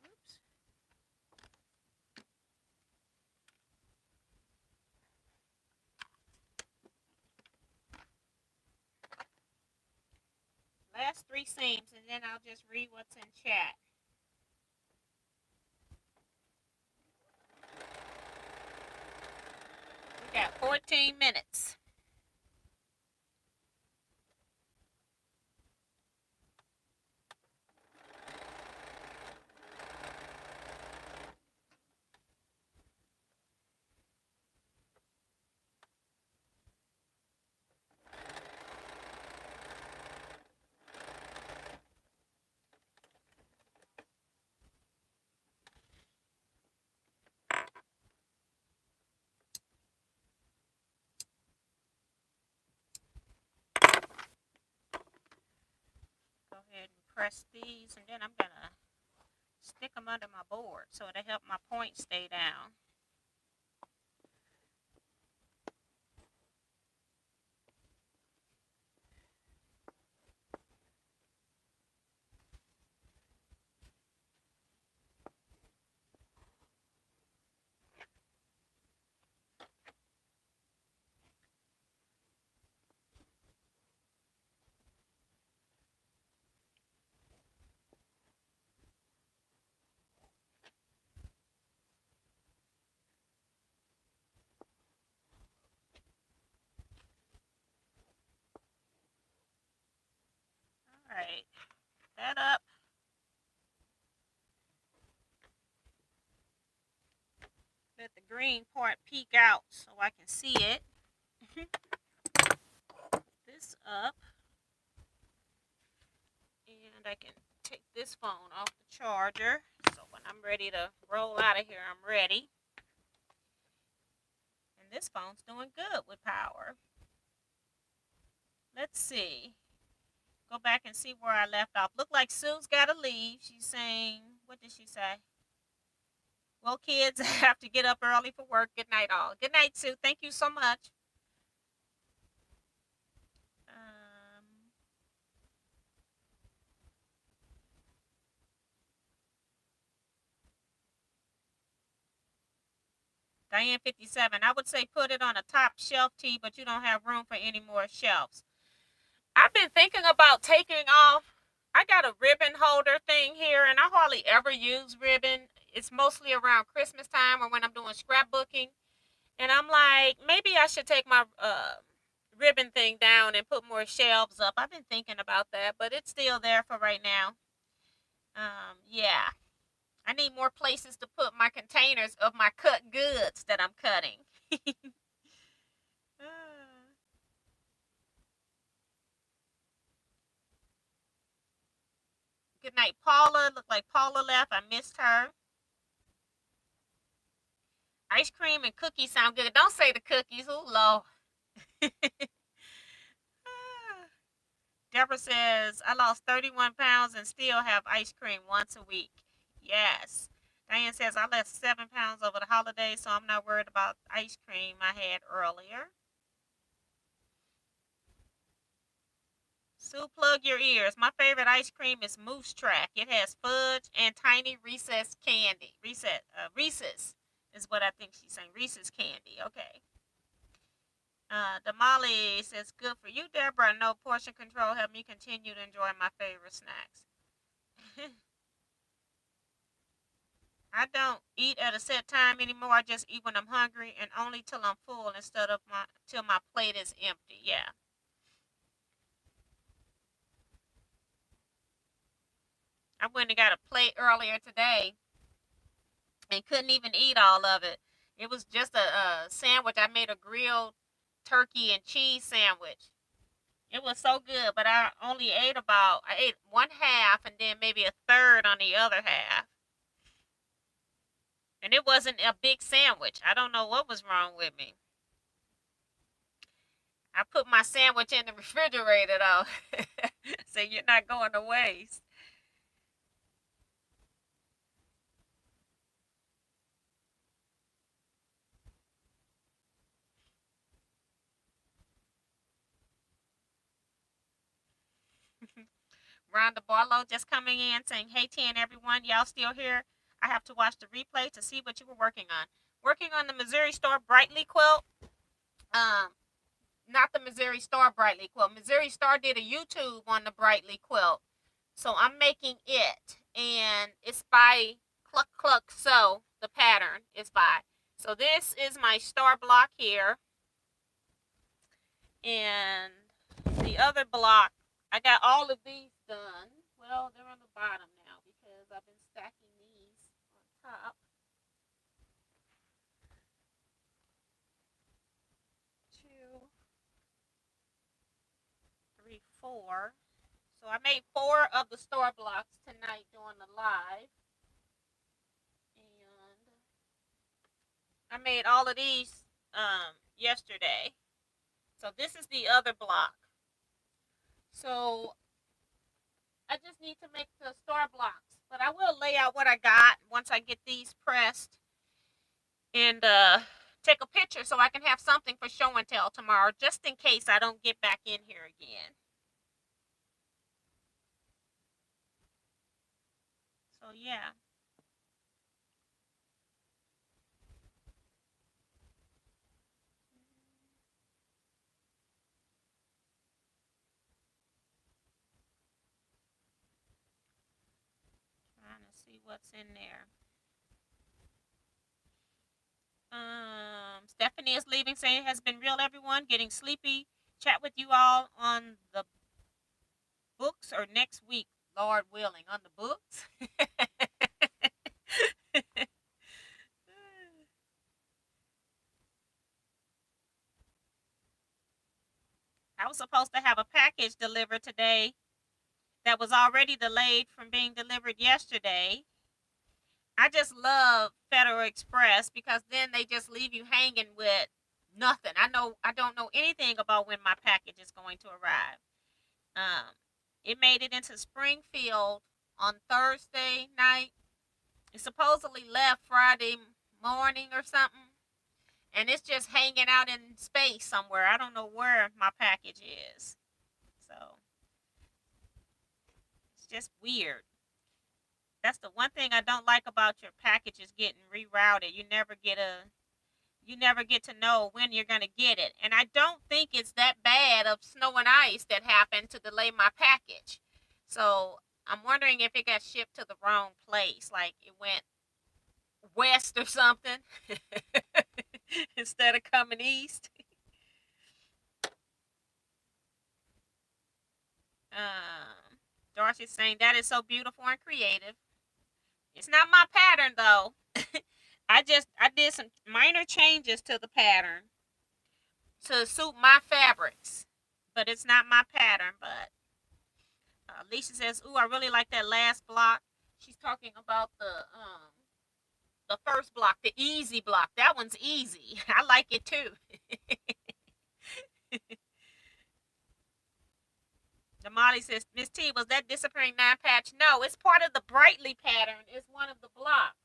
Oops. Last 3 seams, and then I'll just read what's in chat. We got 14 minutes. Go ahead and press these, and then I'm going to stick them under my board so it'll help my point stay down. Alright, that up. Let the green part peek out so I can see it. This up. And I can take this phone off the charger. So when I'm ready to roll out of here, I'm ready. And this phone's doing good with power. Let's see. Go back and see where I left off. Look like Sue's got to leave. She's saying, what did she say? Well, kids, I have to get up early for work. Good night, all. Good night, Sue. Thank you so much. Diane 57. I would say put it on a top shelf, T, but you don't have room for any more shelves. I've been thinking about taking off. I got a ribbon holder thing here, and I hardly ever use ribbon. It's mostly around Christmas time or when I'm doing scrapbooking. And I'm like, maybe I should take my ribbon thing down and put more shelves up. I've been thinking about that, but it's still there for right now. Yeah. I need more places to put my containers of my cut goods that I'm cutting. Good night, Paula. Looked like Paula left. I missed her. Ice cream and cookies sound good. Don't say the cookies. Ooh, Lord. Deborah says, I lost 31 pounds and still have ice cream once a week. Yes. Diane says, I lost 7 pounds over the holidays, so I'm not worried about ice cream I had earlier. Sue, plug your ears. My favorite ice cream is Moose Track. It has fudge and tiny Reese's candy. Reese's is what I think she's saying. Reese's candy. Okay. Damali says, good for you, Deborah. I know portion control helped me continue to enjoy my favorite snacks. I don't eat at a set time anymore. I just eat when I'm hungry and only till I'm full instead of till my plate is empty. Yeah. I went and got a plate earlier today and couldn't even eat all of it. It was just a sandwich. I made a grilled turkey and cheese sandwich. It was so good, but I ate one half and then maybe a third on the other half. And it wasn't a big sandwich. I don't know what was wrong with me. I put my sandwich in the refrigerator though. So you're not going to waste. Rhonda Barlow just coming in saying, hey, 10, everyone. Y'all still here? I have to watch the replay to see what you were working on. Working on the Missouri Star Brightly quilt. Not the Missouri Star Brightly quilt. Missouri Star did a YouTube on the Brightly quilt. So I'm making it. And it's by Cluck Cluck Sew. The pattern is by. So this is my star block here. And the other block, I got all of these done. Well, they're on the bottom now because I've been stacking these on top. 2, 3, 4. So I made 4 of the star blocks tonight during the live. And I made all of these yesterday. So this is the other block. So I just need to make the star blocks. But I will lay out what I got once I get these pressed. And take a picture so I can have something for show and tell tomorrow, just in case I don't get back in here again. So yeah. Trying to see what's in there. Stephanie is leaving, saying it has been real, everyone. Getting sleepy. Chat with you all on the books or next week, Lord willing. On the books. I was supposed to have a package delivered today, that was already delayed from being delivered yesterday. I just love Federal Express because then they just leave you hanging with nothing. I don't know anything about when my package is going to arrive. Um, it made it into Springfield on Thursday night. It supposedly left Friday morning or something, and it's just hanging out in space somewhere. I don't know where my package is. So it's just weird. That's the one thing I don't like about your packages getting rerouted. You never get to know when you're going to get it. And I don't think it's that bad of snow and ice that happened to delay my package. So I'm wondering if it got shipped to the wrong place, like it went west or something instead of coming east. Darcy's saying that is so beautiful and creative. It's not my pattern though. I did some minor changes to the pattern to suit my fabrics, but it's not my pattern. But Lisa says, "Ooh, I really like that last block." She's talking about the first block, the easy block. That one's easy. I like it too. Damali says, "Miss T, was that disappearing 9 patch?" No, it's part of the Brightly pattern. It's one of the blocks.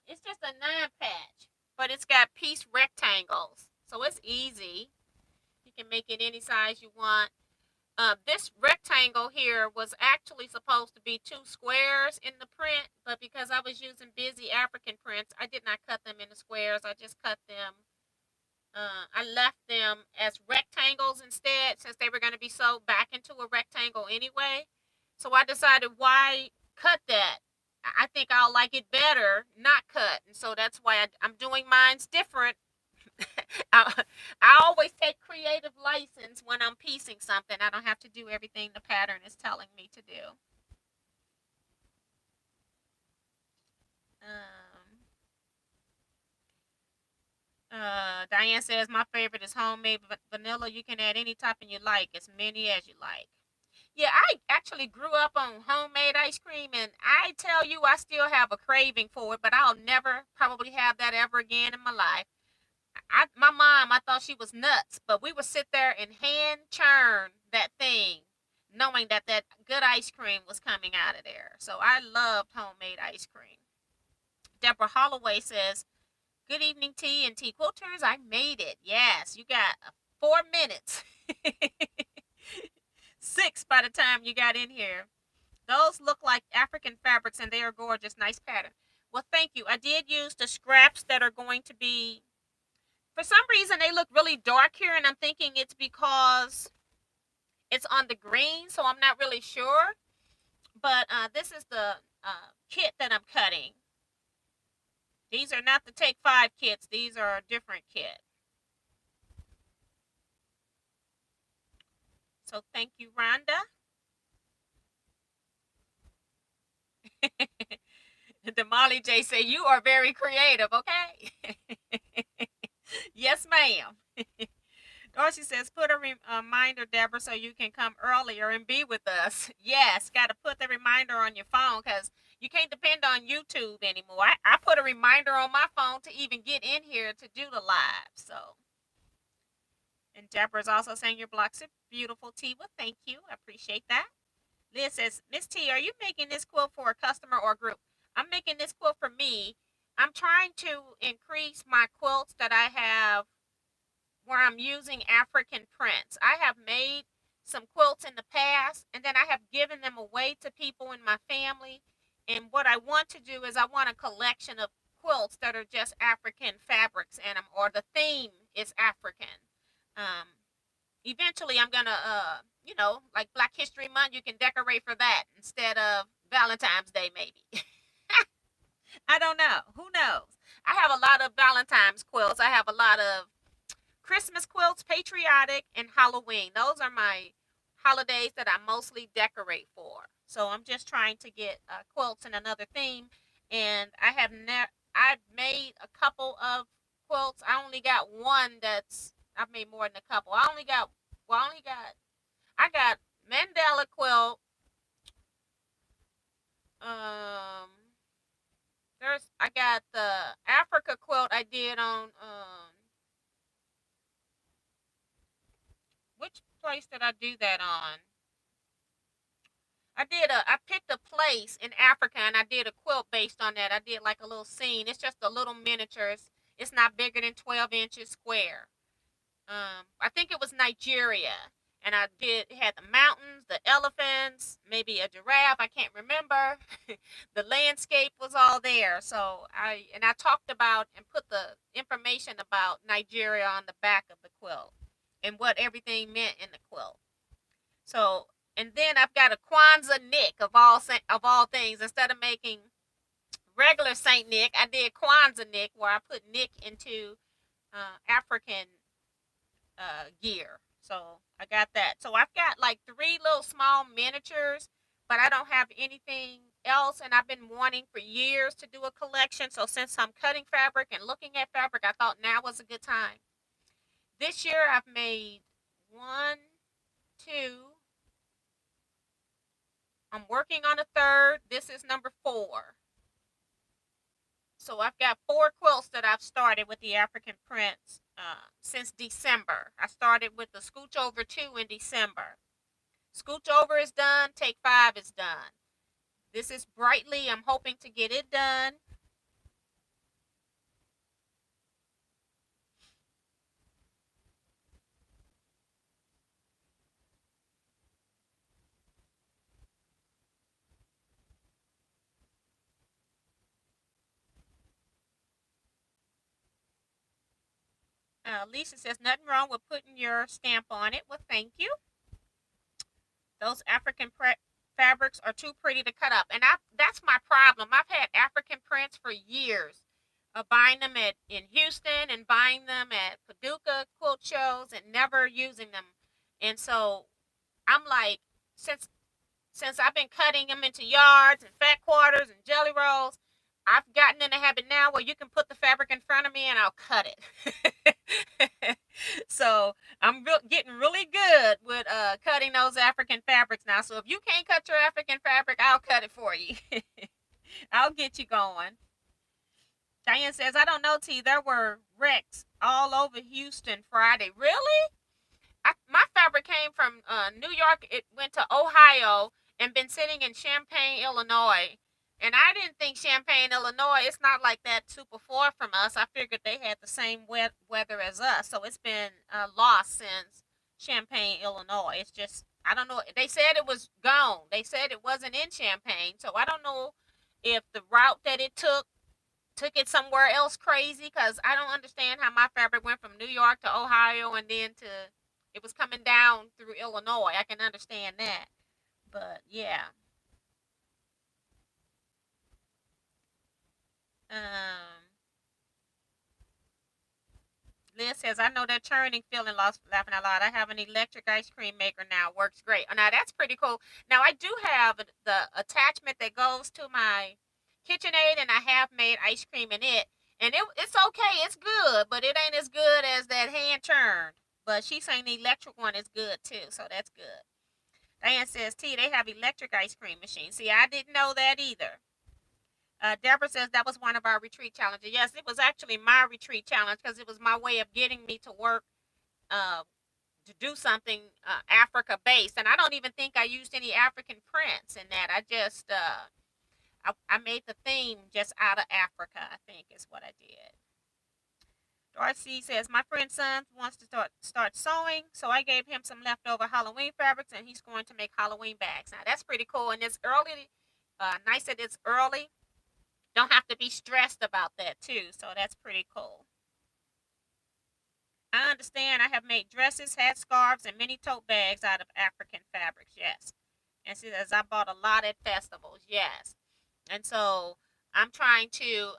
It's just a 9 patch, but it's got piece rectangles, so it's easy. You can make it any size you want. This rectangle here was actually supposed to be 2 squares in the print, but because I was using busy African prints, I did not cut them into squares. I just cut them. I left them as rectangles instead, since they were going to be sewed back into a rectangle anyway. So I decided, why cut that? I think I'll like it better not cut, and so that's why I'm doing mine's different. I always take creative license when I'm piecing something. I don't have to do everything the pattern is telling me to do. Diane says, my favorite is homemade vanilla. You can add any topping you like, as many as you like. Yeah, I actually grew up on homemade ice cream, and I tell you, I still have a craving for it, but I'll never probably have that ever again in my life. My mom, I thought she was nuts, but we would sit there and hand churn that thing, knowing that that good ice cream was coming out of there. So I loved homemade ice cream. Deborah Holloway says, "Good evening, T and T Quilters. I made it. Yes, you got 4 minutes. 6 by the time you got in here. Those look like African fabrics, and they are gorgeous. Nice pattern." Well, thank you. I did use the scraps that are going to be, for some reason, they look really dark here, and I'm thinking it's because it's on the green, so I'm not really sure. But this is the kit that I'm cutting. These are not the Take 5 kits. These are a different kit. So thank you, Rhonda. The Molly J say, "You are very creative, okay?" Yes, ma'am. Darcy says, "Put a reminder, Deborah, so you can come earlier and be with us." Yes, got to put the reminder on your phone, because you can't depend on YouTube anymore. I put a reminder on my phone to even get in here to do the live. So, and Deborah's also saying your blocks are beautiful, T. Well, thank you. I appreciate that. Liz says, "Miss T, are you making this quilt for a customer or group?" I'm making this quilt for me. I'm trying to increase my quilts that I have where I'm using African prints. I have made some quilts in the past, and then I have given them away to people in my family. And what I want to do is, I want a collection of quilts that are just African fabrics in them, or the theme is African. Um, Eventually, I'm gonna, like Black History Month, you can decorate for that instead of Valentine's Day, maybe. I don't know. Who knows? I have a lot of Valentine's quilts. I have a lot of Christmas quilts, patriotic, and Halloween. Those are my holidays that I mostly decorate for. So I'm just trying to get quilts in another theme, and I've made a couple of quilts. I only got one that's I've made more than a couple. I only got I got Mandela quilt. Um, I got the Africa quilt I did on which place did I do that on? I picked a place in Africa and I did a quilt based on that. I did like a little scene. It's just a little miniature. It's not bigger than 12 inches square. I think it was Nigeria. And I did it had the mountains, the elephants, maybe a giraffe, I can't remember. The landscape was all there. So I talked about and put the information about Nigeria on the back of the quilt and what everything meant in the quilt. So, and then I've got a Kwanzaa Nick of all things. Instead of making regular Saint Nick, I did Kwanzaa Nick where I put Nick into African gear. So I got that. So I've got like 3 little small miniatures, but I don't have anything else. And I've been wanting for years to do a collection. So since I'm cutting fabric and looking at fabric, I thought now was a good time. This year I've made 1, 2. I'm working on a third. This is number 4. So I've got 4 quilts that I've started with the African prints since December. I started with the Scooch Over 2 in December. Scooch Over is done. Take 5 is done. This is Brightly. I'm hoping to get it done. Lisa says, nothing wrong with putting your stamp on it. Well, thank you. Those African fabrics are too pretty to cut up. And that's my problem. I've had African prints for years. Buying them in Houston and buying them at Paducah quilt shows and never using them. And so I'm like, since I've been cutting them into yards and fat quarters and jelly rolls, I've gotten in the habit now where you can put the fabric in front of me and I'll cut it. So I'm getting really good with cutting those African fabrics now. So if you can't cut your African fabric, I'll cut it for you. I'll get you going. Diane says, I don't know, T. There were wrecks all over Houston Friday. Really? My fabric came from New York. It went to Ohio and been sitting in Champaign, Illinois. And I didn't think Champaign, Illinois, it's not like that super far from us. I figured they had the same weather as us. So it's been lost since Champaign, Illinois. It's just, I don't know. They said it was gone. They said it wasn't in Champaign. So I don't know if the route that it took it somewhere else crazy, because I don't understand how my fabric went from New York to Ohio and then to it was coming down through Illinois. I can understand that. But yeah. Um Liz says, I know that churning feeling, lost laughing a lot. I have an electric ice cream maker now. Works great. Oh, now that's pretty cool. Now I do have the attachment that goes to my KitchenAid, and I have made ice cream in it. And it's okay. It's good, but it ain't as good as that hand churned. But she's saying the electric one is good too, so that's good. Diane says, T, they have electric ice cream machines. See, I didn't know that either. Deborah says that was one of our retreat challenges. Yes, it was actually my retreat challenge because it was my way of getting me to work uh, to do something Africa based. And I don't even think I used any African prints in that. I just I made the theme just out of Africa, I think is what I did. Darcy says, my friend's son wants to start sewing, so I gave him some leftover Halloween fabrics, and he's going to make Halloween bags. Now, that's pretty cool, and it's early. Nice that it's early. Don't have to be stressed about that, too, so that's pretty cool. I understand. I have made dresses, hats, scarves, and many tote bags out of African fabrics, yes. And she says, I bought a lot at festivals, yes. And so I'm trying to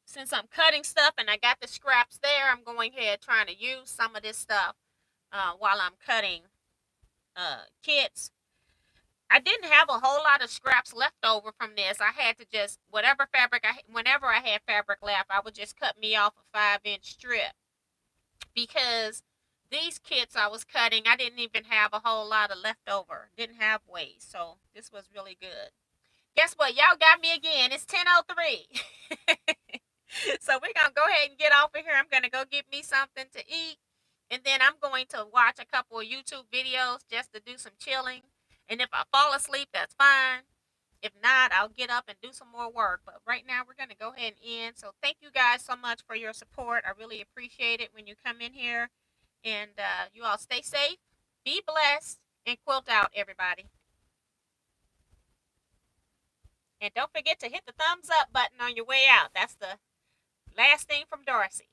since I'm cutting stuff and I got the scraps there, I'm going ahead trying to use some of this stuff while I'm cutting kits. I didn't have a whole lot of scraps left over from this. I had to just, whenever I had fabric left, I would just cut me off a 5-inch strip because these kits I was cutting, I didn't even have a whole lot of leftover. Didn't have waste. So this was really good. Guess what? Y'all got me again. It's 10:03. So we're going to go ahead and get off of here. I'm going to go get me something to eat. And then I'm going to watch a couple of YouTube videos just to do some chilling. And if I fall asleep, that's fine. If not, I'll get up and do some more work. But right now, we're going to go ahead and end. So thank you guys so much for your support. I really appreciate it when you come in here. And you all stay safe, be blessed, and quilt out, everybody. And don't forget to hit the thumbs up button on your way out. That's the last thing from Darcy.